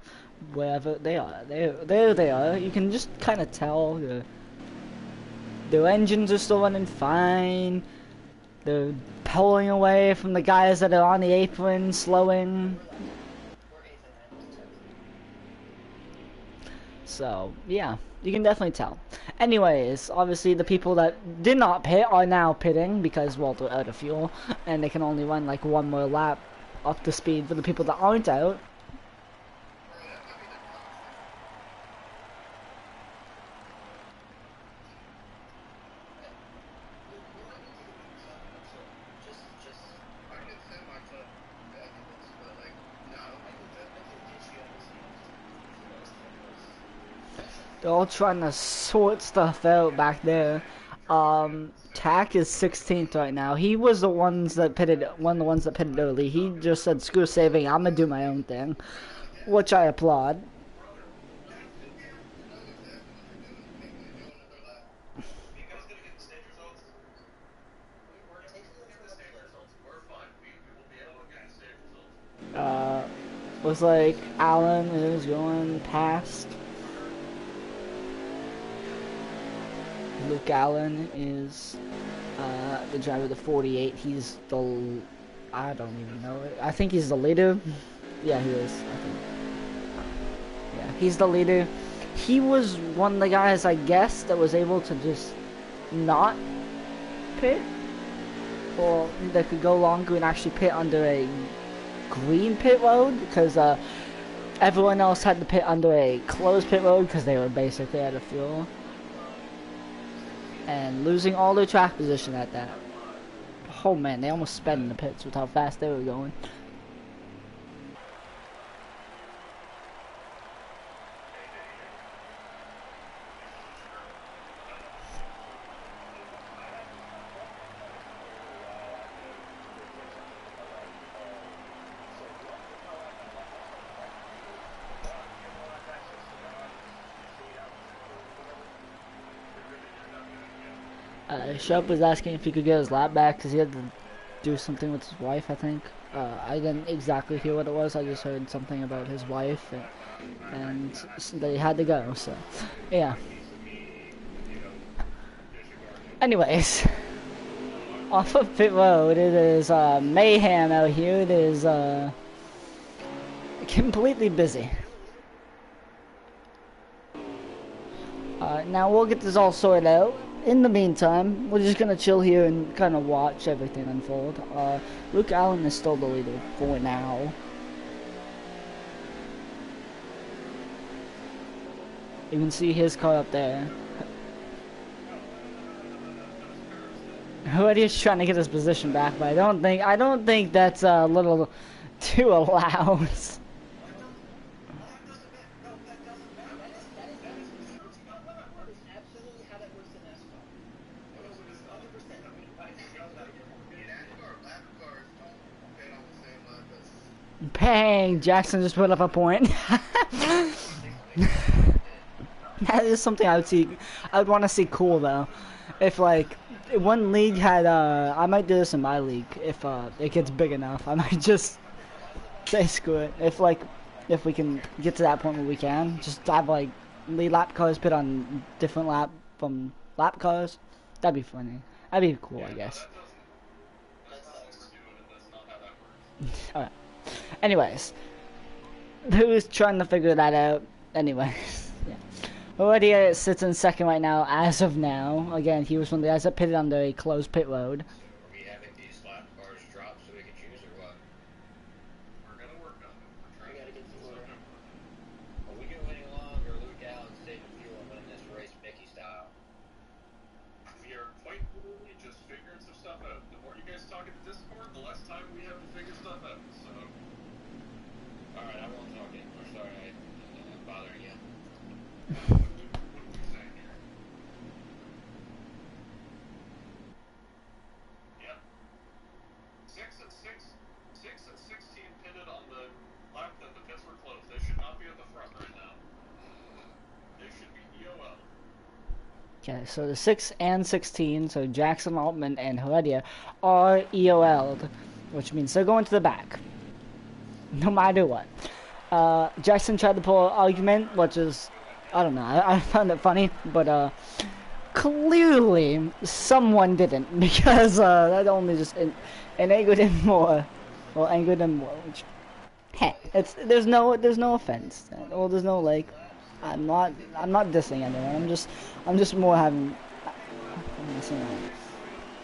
Wherever they are. There they are. You can just kind of tell. Their engines are still running fine. They're pulling away from the guys that are on the apron, slowing. So, yeah. You can definitely tell. Anyways, obviously the people that did not pit are now pitting because, well, they're out of fuel. And they can only run like 1 more lap up to speed for the people that aren't out. They're all trying to sort stuff out back there. Tack is 16th right now. He was one of the ones that pitted early. He just said, screw saving, I'm gonna do my own thing. Which I applaud. Looks like Allen is going past. Luke Allen is the driver of the 48. He's the... I don't even know it. I think he's the leader. Yeah, he is. I think. Yeah, he's the leader. He was one of the guys, I guess, that was able to just not pit. Or that could go longer and actually pit under a green pit road. Because everyone else had to pit under a closed pit road because they were basically out of fuel. And losing all their track position at that. Oh man, they almost sped in the pits with how fast they were going. Sharp was asking if he could get his lap back because he had to do something with his wife, I think. I didn't exactly hear what it was. I just heard something about his wife and that he had to go, so yeah. Anyways, off of pit road, it is mayhem out here. It is completely busy. Now we'll get this all sorted out. In the meantime, we're just gonna chill here and kind of watch everything unfold. Luke Allen is still the leader for now. You can see his car up there. Hoodie's trying to get his position back, but I don't think that's a little too allowed. Bang! Jackson just put up a point. That is something I would want to see cool though. If like one league had, I might do this in my league if it gets big enough. I might just say screw it. If we can get to that point where we can, just have like lead lap cars put on different lap from lap cars. That'd be funny. That'd be cool, I guess. Alright. Anyways, who's trying to figure that out? Anyways, yeah. Already sits in second right now, as of now. Again, he was one of the guys that pitted under a closed pit road. Are we having these lap cars drop so we can choose or what? We're gonna work on it. We're We trying gotta to get the order. something. Are we going along or Luke Allen saving fuel and winning this race Mickey style? We are quite literally just figuring some stuff out. The more you guys talk in the Discord, the less time we have to figure stuff out. So, Alright, I won't talk anymore. Sorry, I'm bothering you. what are we saying here? Yep. 6 and 16 pitted on the lap that the pits were closed. They should not be at the front right now. They should be EOL. Okay, so the 6 and 16, so Jackson, Altman, and Heredia are EOL'd, which means they're going to the back. No matter what. Jackson tried to pull an argument, which is, I don't know, I found it funny, but clearly someone didn't, because that only just angered him more. Well, angered him more, which, hey, there's no offense. Well, there's no, like, I'm not dissing anyone, I'm just more having,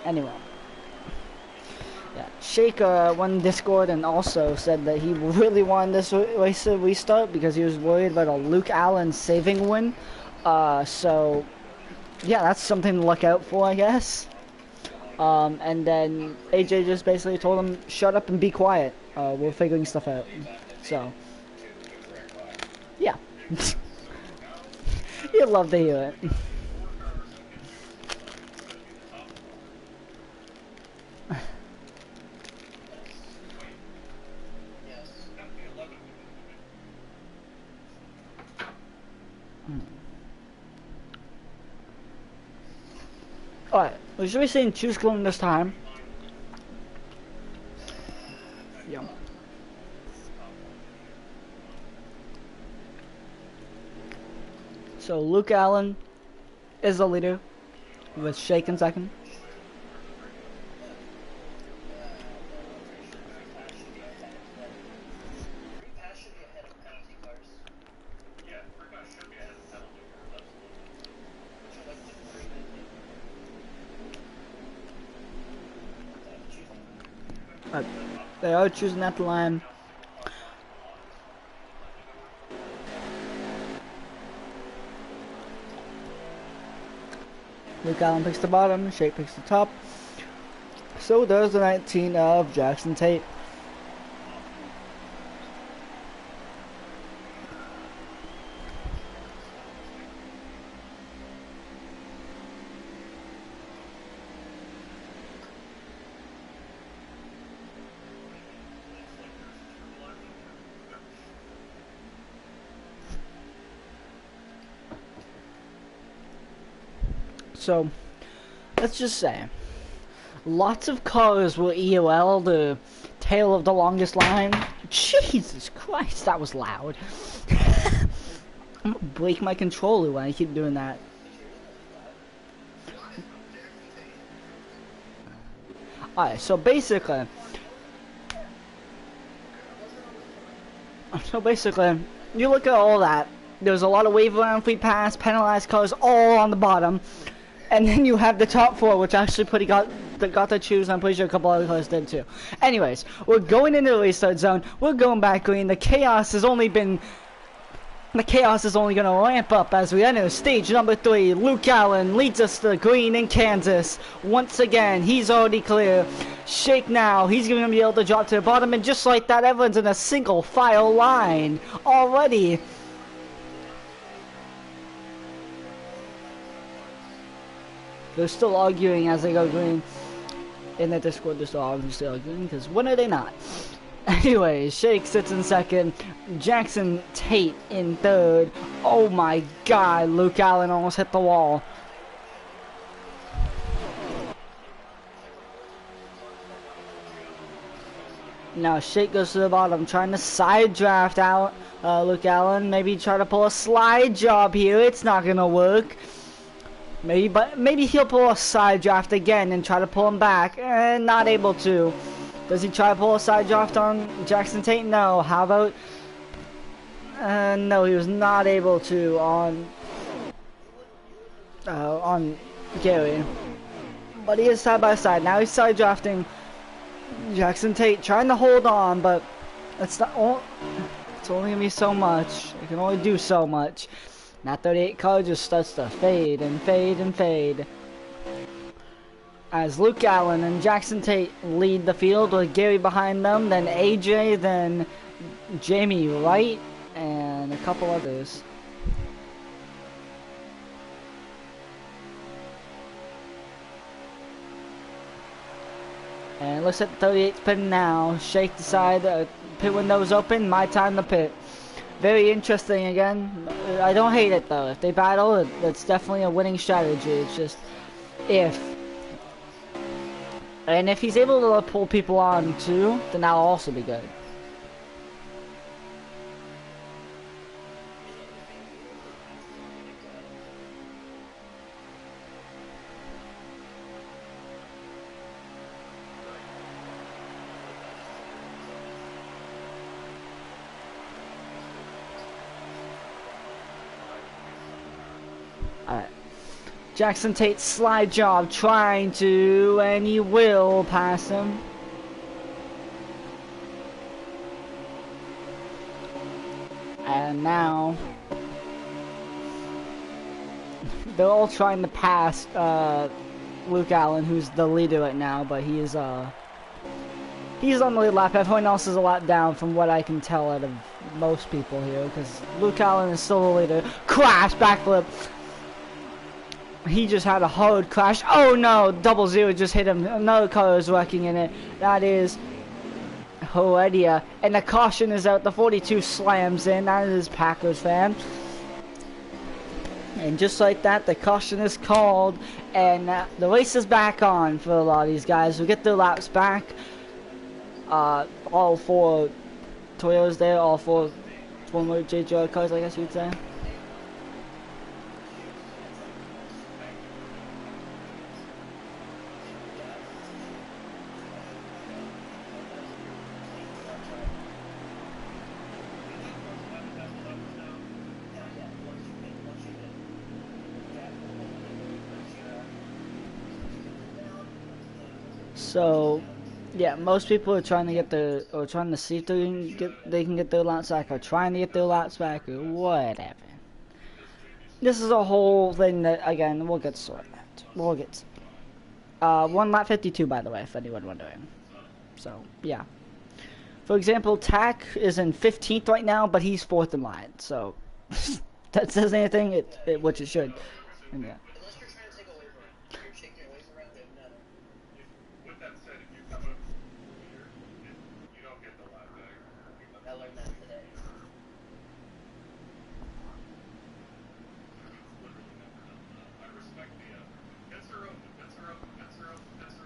anyway. Yeah, Shake won Discord and also said that he really wanted this race to restart because he was worried about a Luke Allen saving win. So yeah, that's something to look out for, I guess. And then AJ just basically told him, shut up and be quiet. We're figuring stuff out. So yeah, you'd love to hear it. Alright, we should be seeing choose Glen this time. Yeah. So Luke Allen is the leader with Shake in second. They are choosing at the line. Luke Allen picks the bottom, Shake picks the top. So does the 19 of Jackson Tate. So, let's just say, lots of cars will EOL the tail of the longest line. Jesus Christ, that was loud. I'm gonna break my controller when I keep doing that. Alright, so basically, you look at all that, There's a lot of wave around free pass, penalized cars all on the bottom. And then you have the top 4, which actually got to choose. I'm pretty sure a couple other cars did too. Anyways, we're going into the restart zone. We're going back green. The chaos is only going to ramp up as we enter stage number 3. Luke Allen leads us to green in Kansas. Once again, he's already clear. Shake now. He's going to be able to drop to the bottom. And just like that, everyone's in a single file line already. They're still arguing as they go green. In the Discord, they're still obviously arguing, because when are they not? Anyway, Shake sits in second. Jackson Tate in third. Oh my god, Luke Allen almost hit the wall. Now Shake goes to the bottom, trying to side draft out Luke Allen. Maybe try to pull a slide job here. It's not gonna work. Maybe he'll pull a side draft again and try to pull him back. And not able to. Does he try to pull a side draft on Jackson Tate? No. How about... no, he was not able to on Gary. But he is side by side. Now he's side drafting Jackson Tate, trying to hold on, but it's only gonna be so much. It can only do so much. That 38 car just starts to fade and fade and fade. As Luke Allen and Jackson Tate lead the field with Gary behind them, then AJ, then Jamie Wright, and a couple others. And it looks like the 38's pitting now. Shake the side, pit window's open, my time to pit. Very interesting again. I don't hate it though. If they battle, that's definitely a winning strategy. It's just if. And if he's able to pull people on too, then that'll also be good. Alright. Jackson Tate's slide job trying to, and he will pass him. And now they're all trying to pass Luke Allen, who's the leader right now, but he's on the lead lap. Everyone else is a lap down from what I can tell out of most people here, because Luke Allen is still the leader. Crash, backflip. He just had a hard crash. Oh no, 00 just hit him. Another car is working in it. That is Heredia. And the caution is out. The 42 slams in. That is Packers fan. And just like that, the caution is called. And the race is back on for a lot of these guys. We get their laps back. All 4 Toyotas there. All 4 former JGR cars, I guess you'd say. So, yeah, most people are trying to get trying to see if they can get their laps back, or trying to get their laps back, or whatever. This is a whole thing that, again, we'll get sorted out. We'll get 1 lap 52, by the way, if anyone wondering. So, yeah. For example, Tack is in 15th right now, but he's 4th in line. So, that says anything, which it should. And, yeah. I learned that today.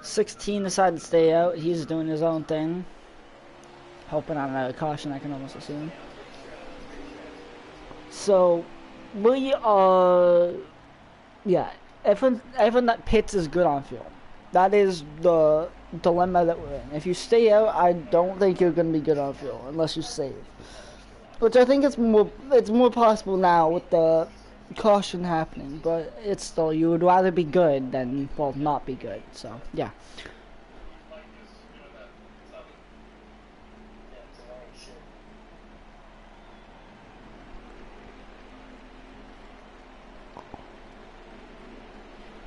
16 decided to stay out. He's doing his own thing. Helping out a caution, I can almost assume. So, we are... Yeah, everyone that pits is good on fuel. That is the dilemma that we're in. If you stay out, I don't think you're going to be good on fuel, unless you save. which I think it's more possible now with the caution happening, but it's still, you would rather be good than, well, not be good. So yeah. Mike is doing that. Stop it. Yeah, it's annoying shit.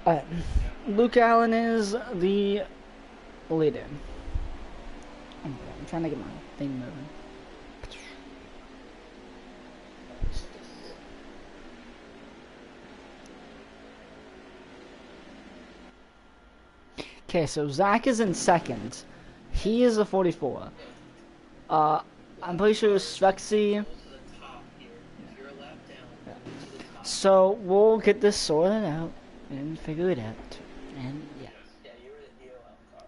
Alright, Luke Allen is the leader. I'm trying to get my thing moving. Okay, so Zach is in second. He is a 44. I'm pretty sure Svexy. Go to the top here. If you're a lap down, go to the top. So we'll get this sorted out and figure it out. And yeah, Yeah, you were the DOL car.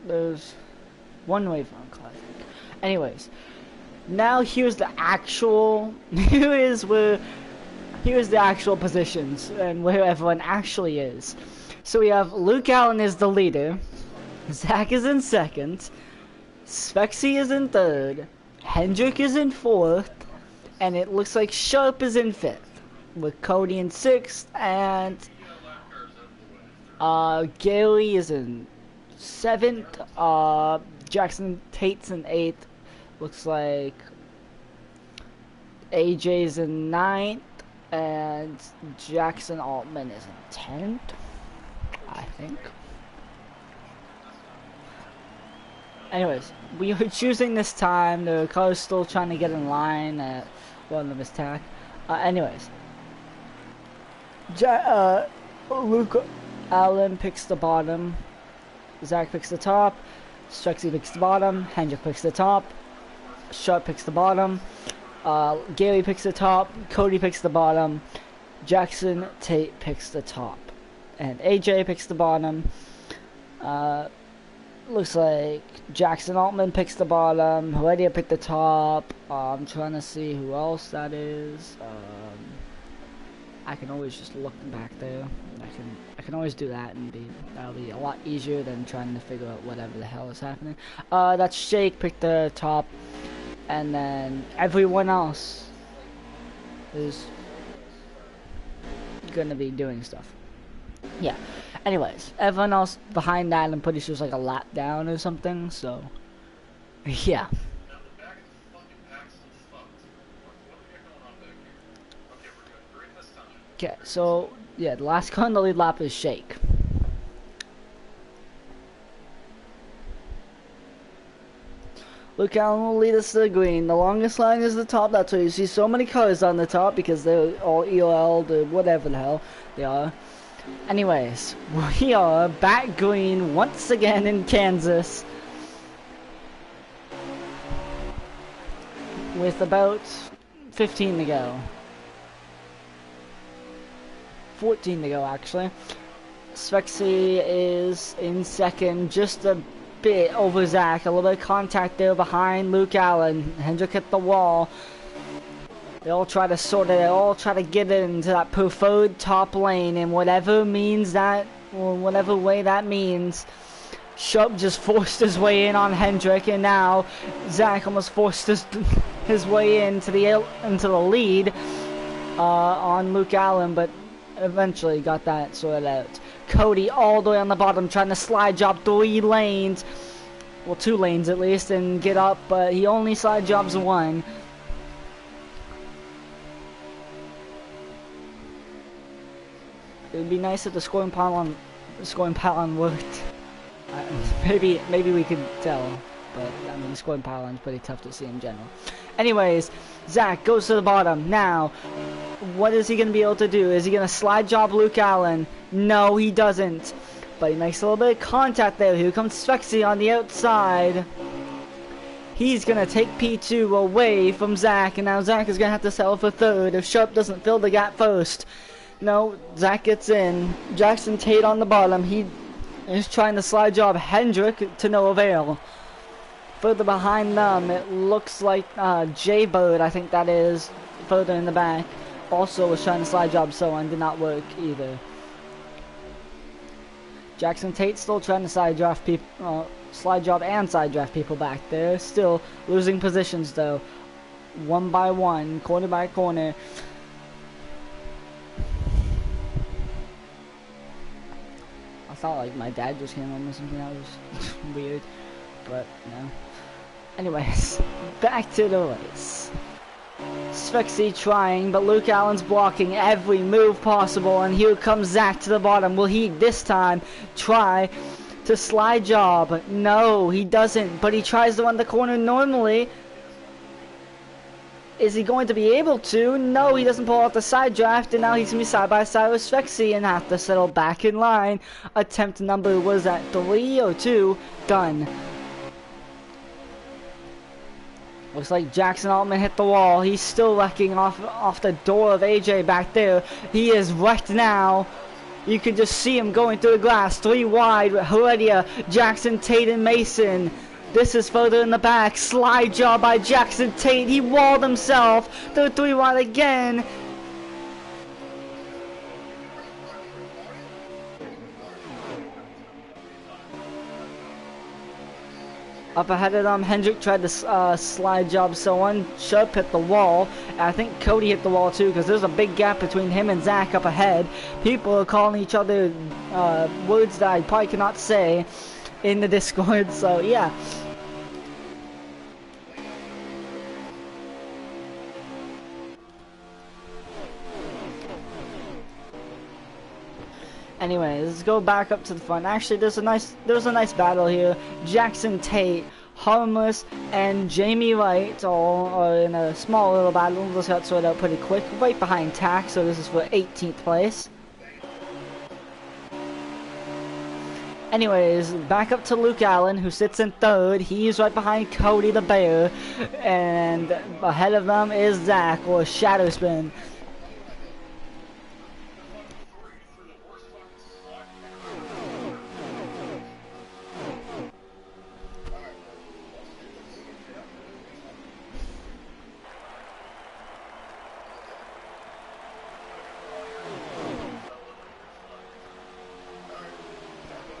there's one wave on classic. Anyways, now here's the actual. Here's the actual positions and where everyone actually is. So we have Luke Allen is the leader, Zach is in second, Svexy is in third, Hendrick is in fourth, and it looks like Sharp is in fifth, with Cody in sixth, and Gary is in seventh, Jackson Tate's in eighth, looks like AJ's in ninth, and Jackson Altman is in 10th, I think. Anyways, we are choosing this time. The car's still trying to get in line at one of his tack. Anyways, Luke Allen picks the bottom. Zach picks the top. Strexy picks the bottom. Hendrick picks the top. Sharp picks the bottom. Gary picks the top, Cody picks the bottom, Jackson Tate picks the top, and AJ picks the bottom. Looks like Jackson Altman picks the bottom, Heredia picked the top. I'm trying to see who else that is. I can always just look back there. I can always do that, and that'll be a lot easier than trying to figure out whatever the hell is happening. That's Shake picked the top. And then everyone else is gonna be doing stuff. Yeah. Anyways, everyone else behind that, I'm pretty sure it's like a lap down or something. So, yeah. Now the back of the fucking pack's still fucked. What the heck going on back here? Okay, we're good. We're in this time. Okay. So yeah, the last car on the lead lap is Shake. Luke Allen will lead us to the green. The longest line is the top. That's why you see so many cars on the top, because they're all EOL'd or whatever the hell they are. Anyways, we are back green once again in Kansas, with about 15 to go. 14 to go, actually. Svexy is in second, just a bit over Zach. A little bit of contact there behind Luke Allen. Hendrick hit the wall. They all try to sort it. They all try to get into that preferred top lane, and whatever means that, or whatever way that means. Sharp just forced his way in on Hendrick, and now Zach almost forced his way into the lead on Luke Allen, but eventually got that sorted out. Cody all the way on the bottom, trying to slide job 3 lanes, well 2 lanes at least, and get up, but he only slide jobs 1. It would be nice if the scoring pylon worked. Maybe we could tell, but I mean the scoring pylon's pretty tough to see in general. Anyways, Zach goes to the bottom. Now, what is he going to be able to do? Is he going to slide job Luke Allen? No, he doesn't. But he makes a little bit of contact there. Here comes Svexy on the outside. He's going to take P2 away from Zach, and now Zach is going to have to settle for third if Sharp doesn't fill the gap first. No, Zach gets in. Jackson Tate on the bottom. He is trying to slide job Hendrick to no avail. Further behind them, it looks like J-Bird, I think that is, further in the back, also was trying to slide job someone, did not work either. Jackson Tate still trying to slide job slide job and side draft people back there. Still losing positions though, one by one, corner by corner. I thought like my dad just came home or something. That was weird, but no. Anyways, back to the race. Svexy trying, but Luke Allen's blocking every move possible, and here comes Zach to the bottom. Will he this time try to slide job? No, he doesn't, but he tries to run the corner normally. Is he going to be able to? No, he doesn't pull out the side draft, and now he's going to be side by side with Svexy and have to settle back in line. Attempt number was at 3 or 2. Done. Looks like Jackson Altman hit the wall. He's still wrecking off the door of AJ back there. He is wrecked now. You can just see him going through the glass. 3 wide with Heredia, Jackson, Tate, and Mason. This is further in the back. Slide job by Jackson Tate. He walled himself. They're 3 wide again. Up ahead of them, Hendrick tried to slide job someone. Sharp hit the wall. I think Cody hit the wall too, because there's a big gap between him and Zach up ahead. People are calling each other words that I probably cannot say in the Discord, so yeah. Anyways, let's go back up to the front. Actually, there's a nice battle here. Jackson Tate, Harmless, and Jamie Wright all are in a small little battle. This got sorted out pretty quick. Right behind Tack, so this is for 18th place. Anyways, back up to Luke Allen, who sits in 3rd. He's right behind Cody the Bear, and ahead of them is Zach, or Shadow Spin.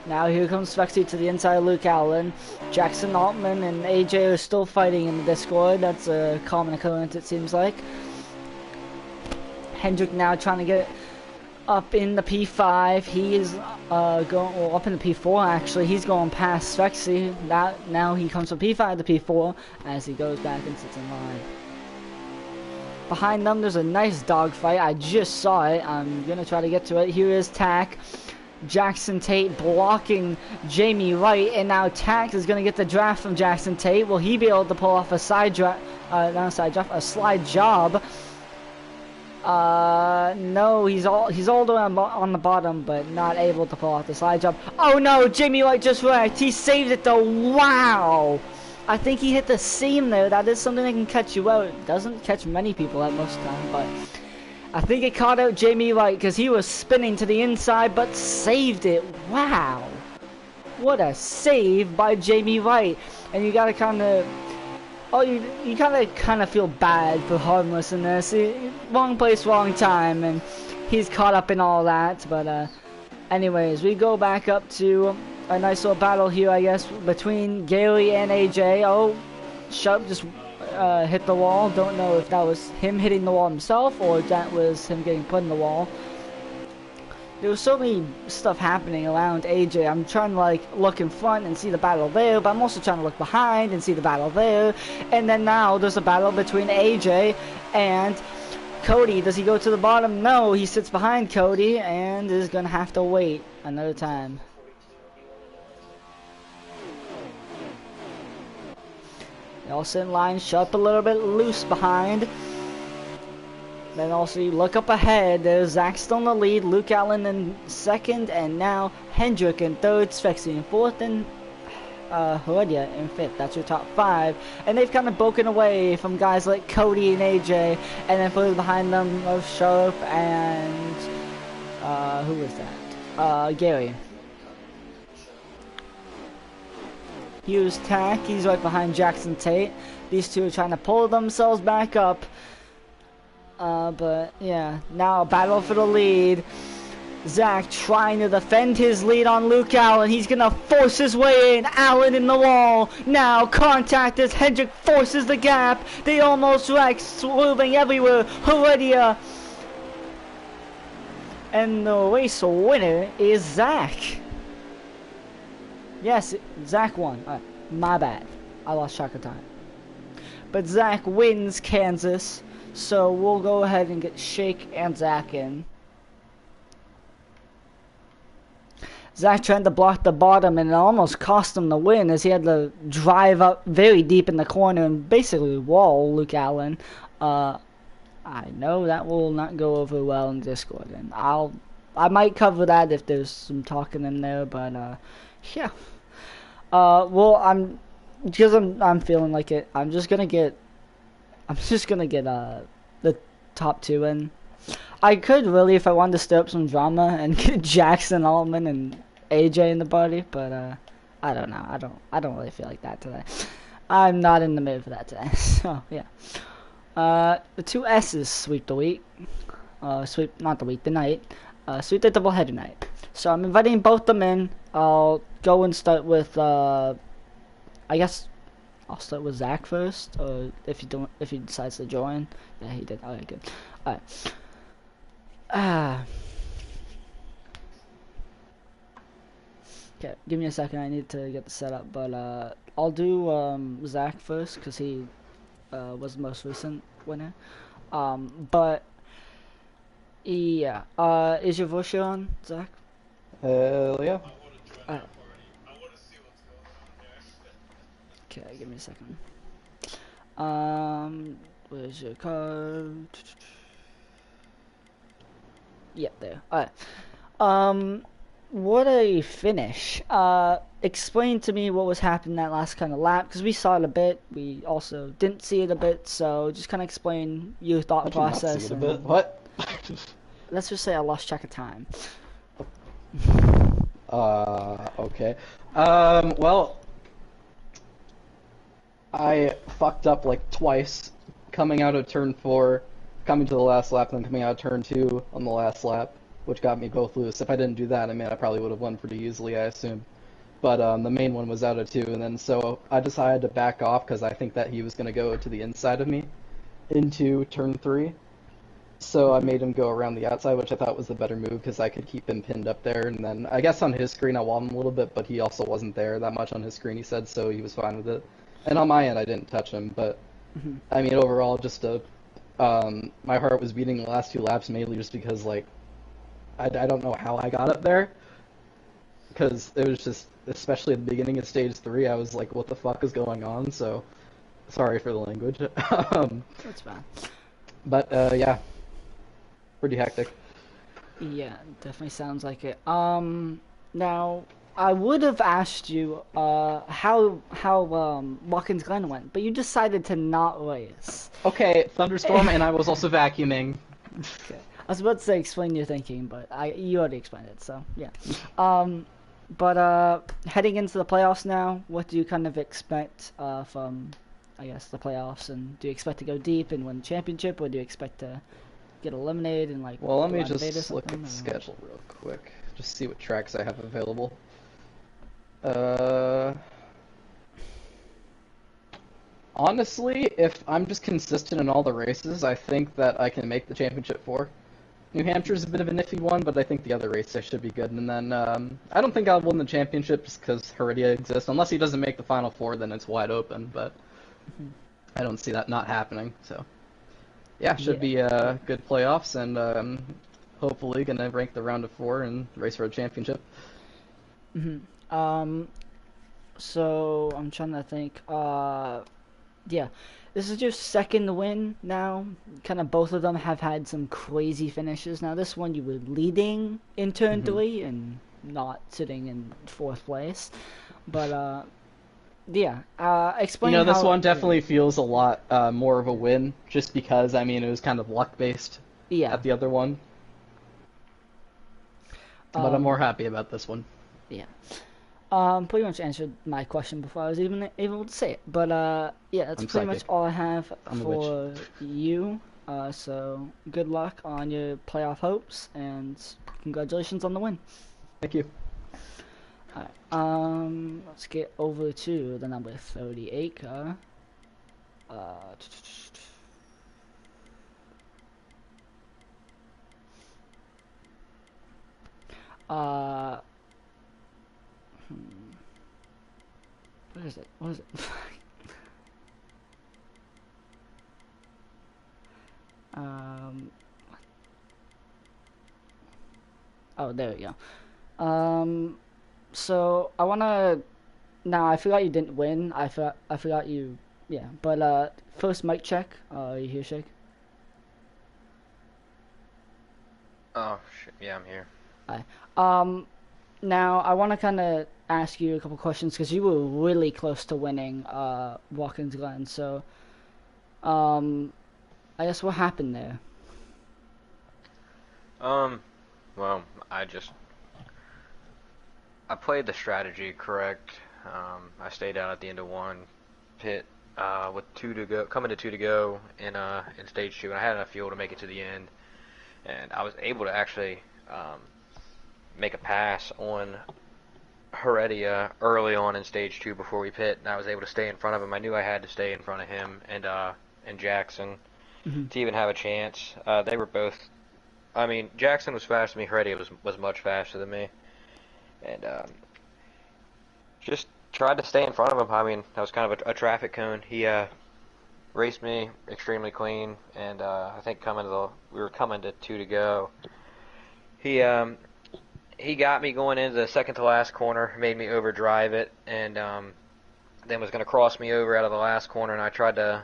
Now here comes Svexy to the inside of Luke Allen. Jackson Altman and AJ are still fighting in the Discord. That's a common occurrence, it seems like. Hendrick now trying to get up in the P5. He is going up in the P4 actually. He's going past Svexy. Now he comes from P5 to P4 as he goes back and sits in line. Behind them there's a nice dogfight. I just saw it. I'm gonna try to get to it. Here is Tack. Jackson Tate blocking Jamie Wright, and now Tack is going to get the draft from Jackson Tate. Will he be able to pull off a side draft, not a side draft, a slide job? No, he's all the way on the bottom, but not able to pull off the slide job. Oh no, Jamie Wright just wrecked. He saved it though. Wow. I think he hit the seam there. That is something that can catch you out. It doesn't catch many people at most of the time, but I think it caught out Jamie Wright because he was spinning to the inside but saved it. Wow. What a save by Jamie Wright. And you gotta kinda, you kinda feel bad for Harmless in this. Wrong place, wrong time, and he's caught up in all that. But anyways, we go back up to a nice little battle here, I guess, between Gary and AJ. Oh, Sharp just hit the wall. Don't know if that was him hitting the wall himself or if that was him getting put in the wall. There was so many stuff happening around AJ. I'm trying to like look in front and see the battle there, but I'm also trying to look behind and see the battle there. And then now there's a battle between AJ and Cody. Does he go to the bottom? No, he sits behind Cody and is gonna have to wait another time. They all sit in line, Sharp a little bit loose behind. Then also you look up ahead, there's Zach still in the lead, Luke Allen in 2nd, and now Hendrick in 3rd, Svexy in 4th, and Heredia in 5th. That's your top 5. And they've kind of broken away from guys like Cody and AJ, and then further behind them of Sharp and who was that? Gary. Here's Tack, he's right behind Jackson Tate. These two are trying to pull themselves back up. But yeah, now a battle for the lead. Zach trying to defend his lead on Luke Allen. He's gonna force his way in. Allen in the wall. Now contact as Hendrick forces the gap. They almost wreck, swerving everywhere. Heredia. And the race winner is Zach. Yes, Zach won. My bad. I lost track of time. But Zach wins Kansas. So we'll go ahead and get Shake and Zach in. Zach tried to block the bottom and it almost cost him the win as he had to drive up very deep in the corner and basically wall Luke Allen. I know that will not go over well in Discord, and I might cover that if there's some talking in there, but yeah. Well, I'm feeling like it. I'm just gonna get the top 2 in. I could really, if I wanted to stir up some drama and get Jackson Altman and AJ in the party, but I don't know. I don't really feel like that today. I'm not in the mood for that today. So yeah. The 2 S's sweep the week. Not the week, the night. Sweep the doubleheader night. So I'm inviting both them in. I'll go and start with I guess I'll start with Zach first, or if he decides to join. Yeah, he did. Alright, good. Alright. Okay, give me a second. I need to get the setup, but I'll do Zach first because he was the most recent winner. But yeah, is your voice on, Zach? Hell yeah. I want to see what's going on here. Okay, give me a second. Where's your card? Yeah, there. Alright. What a finish. Explain to me what was happening that last kind of lap, because we saw it a bit. We also didn't see it a bit, so just kind of explain your thought process. Not see it a bit. What? Let's just say I lost track of time. Okay. Well, I fucked up like twice coming out of turn 4, coming to the last lap, and then coming out of turn 2 on the last lap, which got me both loose. If I didn't do that, I mean, I probably would have won pretty easily, I assume. But the main one was out of 2, and then so I decided to back off because I think that he was going to go to the inside of me into turn 3. So I made him go around the outside, which I thought was the better move because I could keep him pinned up there. And then I guess on his screen I won him a little bit, but he also wasn't there that much on his screen, he said, so he was fine with it. And on my end, I didn't touch him, but I mean, overall, just my heart was beating the last 2 laps mainly just because, like, I don't know how I got up there, because it was just, especially at the beginning of stage 3, I was like, what the fuck is going on? So, sorry for the language. That's fine. But, yeah, pretty hectic. Yeah, definitely sounds like it. Now, I would have asked you how Watkins Glen went, but you decided to not race. Okay, thunderstorm, and I was also vacuuming. Okay. I was about to say explain your thinking, but you already explained it, so yeah. But heading into the playoffs now, what do you kind of expect from, I guess, the playoffs? And do you expect to go deep and win the championship, or do you expect to get eliminated and like? Well, let me just look at the schedule real quick, just see what tracks I have available. Honestly, if I'm just consistent in all the races, I think that I can make the championship 4. New Hampshire's a bit of a nifty one, but I think the other races should be good. And then I don't think I'll win the championship just because Heredia exists. Unless he doesn't make the final 4, then it's wide open. But I don't see that not happening. So yeah, should be good playoffs, and hopefully gonna rank the round of 4 and race for a championship. So I'm trying to think. Yeah, this is your second win now. Kind of both of them have had some crazy finishes. Now this one you were leading in turn 3 and not sitting in 4th place. But yeah, explain. You know, this how, one definitely feels a lot more of a win, just because I mean it was kind of luck based. Yeah. At the other one. But I'm more happy about this one. Yeah. Pretty much answered my question before I was even able to say it. But yeah, that's pretty much all I have for you. So good luck on your playoff hopes, and congratulations on the win. Thank you. Alright, let's get over to the number 38 car. What is it? What is it? Oh, there we go. So I wanna. Now I forgot you didn't win. I forgot you. Yeah, but first mic check. Are you here, Shake? Oh shit! Yeah, I'm here. Hi. Now I want to kind of ask you a couple questions because you were really close to winning Watkins Glen. So, I guess what happened there? Well, I played the strategy correct. I stayed out at the end of one pit with 2 to go, coming to 2 to go in stage 2, and I had enough fuel to make it to the end, and I was able to actually make a pass on Heredia early on in stage 2 before we pit, and I was able to stay in front of him. I knew I had to stay in front of him and Jackson to even have a chance. They were both. I mean, Jackson was faster than me. Heredia was much faster than me, and just tried to stay in front of him. I mean, that was kind of a traffic cone. He raced me extremely clean, and I think we were coming to 2 to go. He got me going into the second to last corner, made me overdrive it, and then was going to cross me over out of the last corner, and I tried to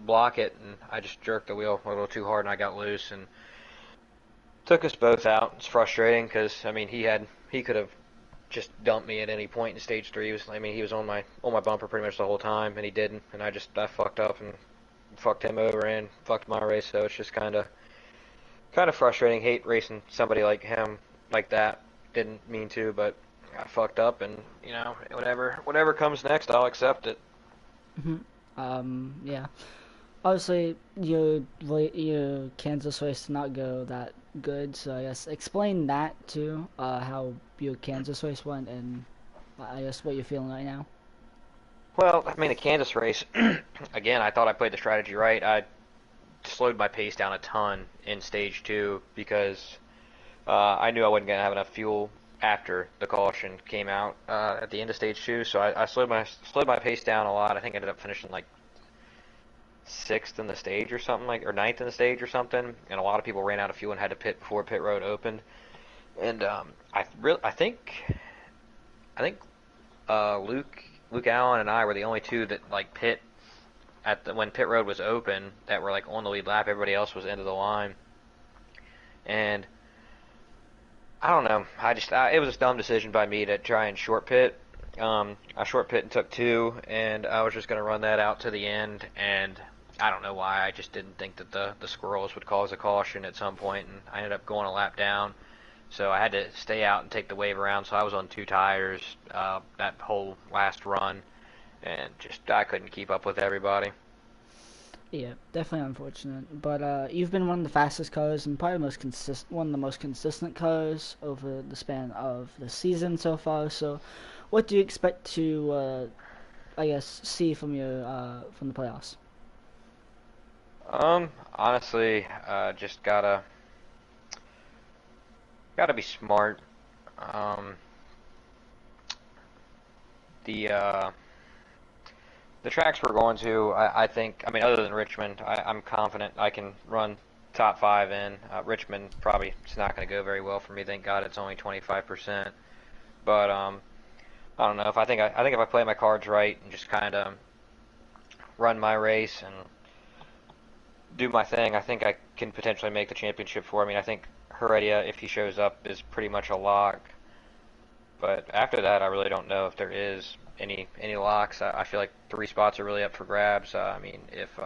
block it, and I just jerked the wheel a little too hard, and I got loose and took us both out. It's frustrating because I mean he could have just dumped me at any point in stage 3. He was on my bumper pretty much the whole time, and he didn't, and I fucked up and fucked him over and fucked my race. So it's just kind of frustrating. Hate racing somebody like him like that. Didn't mean to, but I fucked up, and you know, whatever comes next, I'll accept it. Yeah. Obviously, your Kansas race did not go that good, so I guess explain that too, how your Kansas race went, and I guess what you're feeling right now. Well, I mean, the Kansas race, again, I thought I played the strategy right. I slowed my pace down a ton in stage 2 because I knew I wasn't going to have enough fuel after the caution came out at the end of stage 2, so I slowed my pace down a lot. I think I ended up finishing like 6th in the stage or something, or 9th in the stage or something, and a lot of people ran out of fuel and had to pit before pit road opened. And I think Luke Allen and I were the only two that like pit when pit road was open that were like on the lead lap. Everybody else was into the line, and I don't know. It was a dumb decision by me to try and short pit. I short pit and took 2, and I was just going to run that out to the end, and I don't know why. I just didn't think that the squirrels would cause a caution at some point, and I ended up going a lap down. So I had to stay out and take the wave around, so I was on 2 tires that whole last run, and just I couldn't keep up with everybody. Yeah, definitely unfortunate. But you've been one of the fastest cars and probably one of the most consistent cars over the span of the season so far. So, what do you expect to, I guess, see from from the playoffs? Honestly, just gotta be smart. The tracks we're going to, I think, I mean, other than Richmond, I'm confident I can run top 5 in. Richmond probably it's not going to go very well for me. Thank God it's only 25%. But I don't know. I think if I play my cards right and just kind of run my race and do my thing, I think I can potentially make the championship for. I mean, I think Heredia, if he shows up, is pretty much a lock. But after that, I really don't know if there is any locks. I feel like 3 spots are really up for grabs. I mean, if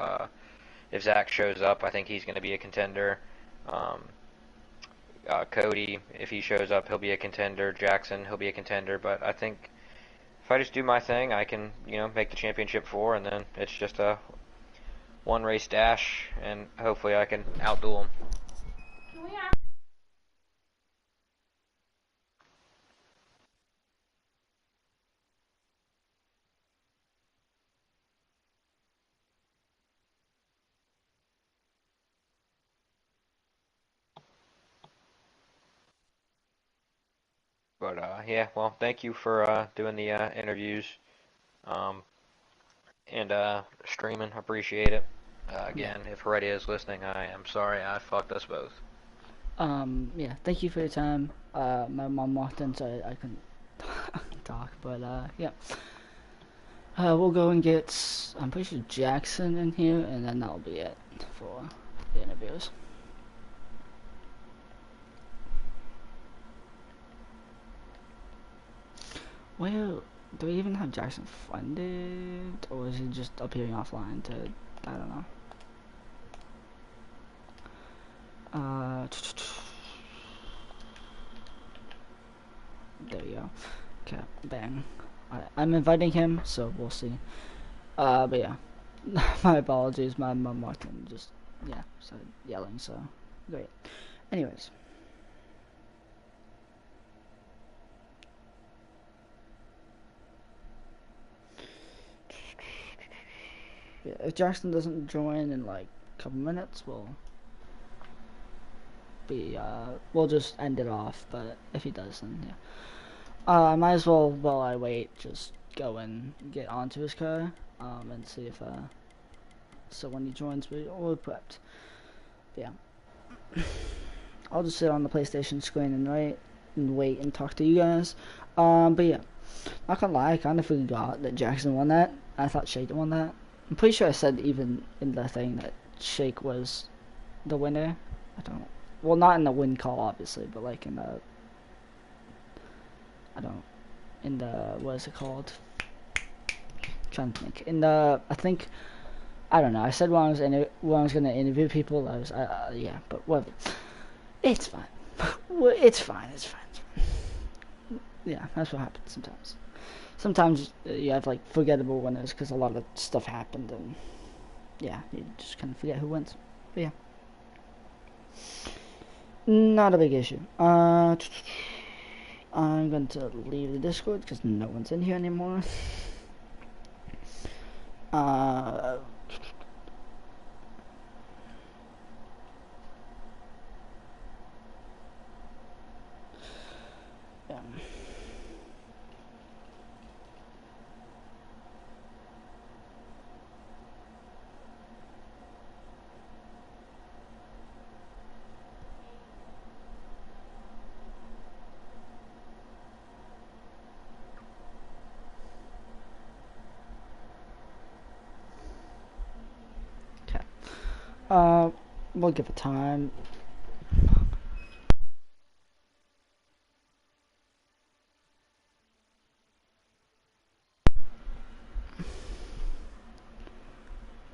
Zach shows up, I think he's going to be a contender. Cody, if he shows up, he'll be a contender. Jackson, he'll be a contender. But I think if I just do my thing, I can make the championship 4, and then it's just a 1 race dash, and hopefully I can outduel him. But yeah, well, thank you for doing the interviews um, and streaming. Appreciate it. Yeah. Again, if Heredia is listening, I am sorry I fucked us both. Yeah, thank you for your time. My mom walked in, so I couldn't talk, but yeah. We'll go and get, I'm pretty sure Jackson in here, and then that'll be it for the interviews. Well, do we even have Jackson funded, or is he just appearing offline to, I don't know. There we go. Okay, bang. I'm inviting him, so we'll see. But yeah. My apologies, my mom walked in, just, yeah, started yelling, so, great. Anyways. Yeah, if Jackson doesn't join in like a couple minutes, we'll just end it off, but if he does, then yeah. I might as well, while I wait, just go and get onto his car, and see if, so when he joins, we're all prepped. But yeah. I'll just sit on the PlayStation screen and wait and talk to you guys. But yeah. Not gonna lie, I kind of forgot that Jackson won that. I thought Shake won that. I'm pretty sure I said even in the thing that Shake was the winner. I don't know. Well, not in the win call, obviously, but like in the... I don't... In the... What is it called? I'm trying to think. In the... I think... I don't know. I said when I was going to interview people, I was... yeah, but whatever. It's fine. It's fine. It's fine. Yeah, that's what happens sometimes. Sometimes you have like forgettable winners because a lot of stuff happened, and yeah, you just kind of forget who wins. But yeah, not a big issue. I'm going to leave the Discord because no one's in here anymore. Yeah. We'll give it time.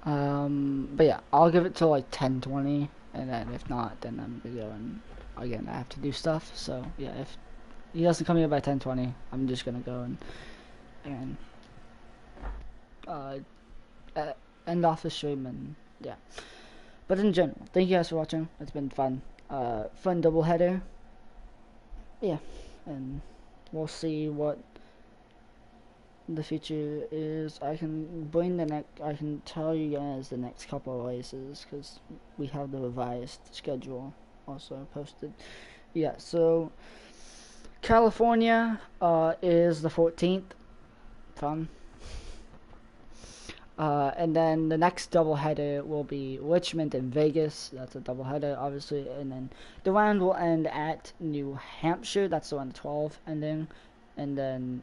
But yeah, I'll give it till like 10:20, and then if not, then I'm gonna go and again I have to do stuff. So yeah, if he doesn't come here by 10:20, I'm just gonna go and end off the stream, and yeah. But in general, thank you guys for watching. It's been fun. Fun doubleheader. Yeah, and we'll see what the future is. I can tell you guys the next couple of races because we have the revised schedule also posted. Yeah, so California is the 14th. Fun. And then the next doubleheader will be Richmond and Vegas. That's a doubleheader, obviously. And then the round will end at New Hampshire. That's the one 12 ending. And then,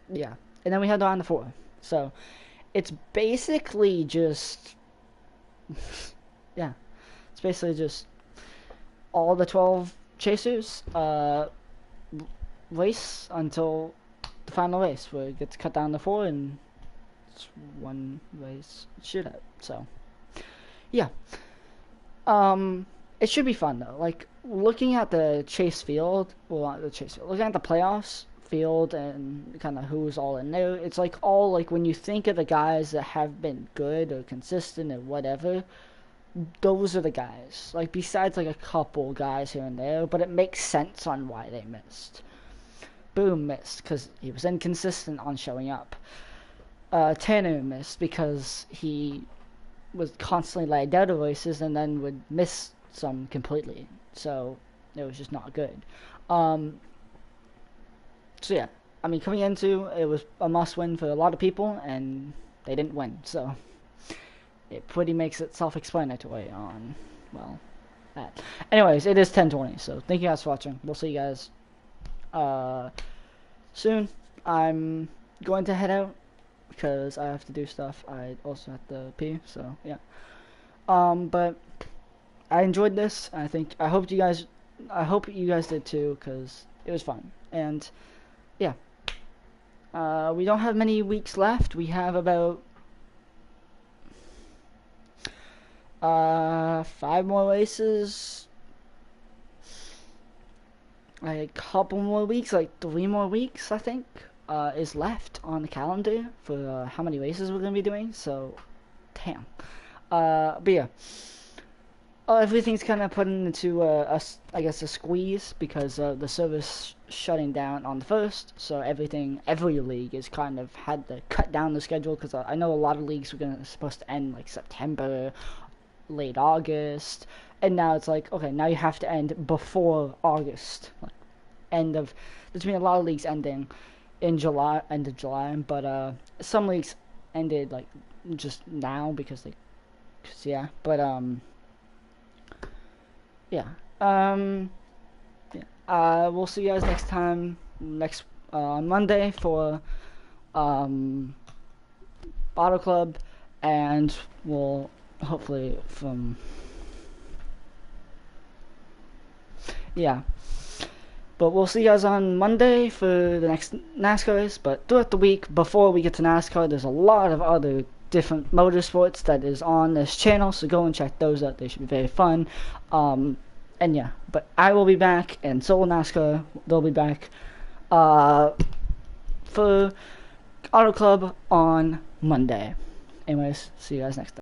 yeah. And then we have the round 4. So it's basically just, yeah. It's basically just all the 12 chasers race until the final race where it gets cut down to 4 and it's one race shootout. So yeah, it should be fun though. Like looking at the chase field, well not the chase field, looking at the playoffs field and kind of who's all in there, it's like all like when you think of the guys that have been good or consistent or whatever, those are the guys. Like besides like a couple guys here and there, but it makes sense on why they missed. Boom missed because he was inconsistent on showing up. Tanner missed because he was constantly lagged out of races and then would miss some completely. So It was just not good. So yeah, I mean, coming into it was a must-win for a lot of people, and they didn't win. So it pretty makes it self-explanatory on, well, that. Anyways, it is 10:20, so thank you guys for watching. We'll see you guys soon. I'm going to head out because I have to do stuff. I also have to pee, so yeah. But I enjoyed this. I hope you guys did too, because it was fun. And yeah, we don't have many weeks left. We have about 5 more races, like a couple more weeks, like 3 more weeks, I think, is left on the calendar for how many races we're gonna be doing. So, damn. But yeah, everything's kind of put into I guess a squeeze because the service shutting down on the 1st. So every league is kind of had to cut down the schedule, because I know a lot of leagues were supposed to end like September, late August, and now it's like, okay, now you have to end before August, like there's been a lot of leagues ending in July, end of July, but some leagues ended like just now because yeah, but yeah, we'll see you guys next time, on Monday for Auto Club, and we'll hopefully but we'll see you guys on Monday for the next NASCAR race. But throughout the week, before we get to NASCAR, there's a lot of other different motorsports that is on this channel, so go and check those out. They should be very fun. And yeah, but I will be back, and so will NASCAR. They'll be back for Auto Club on Monday. Anyways, see you guys next time.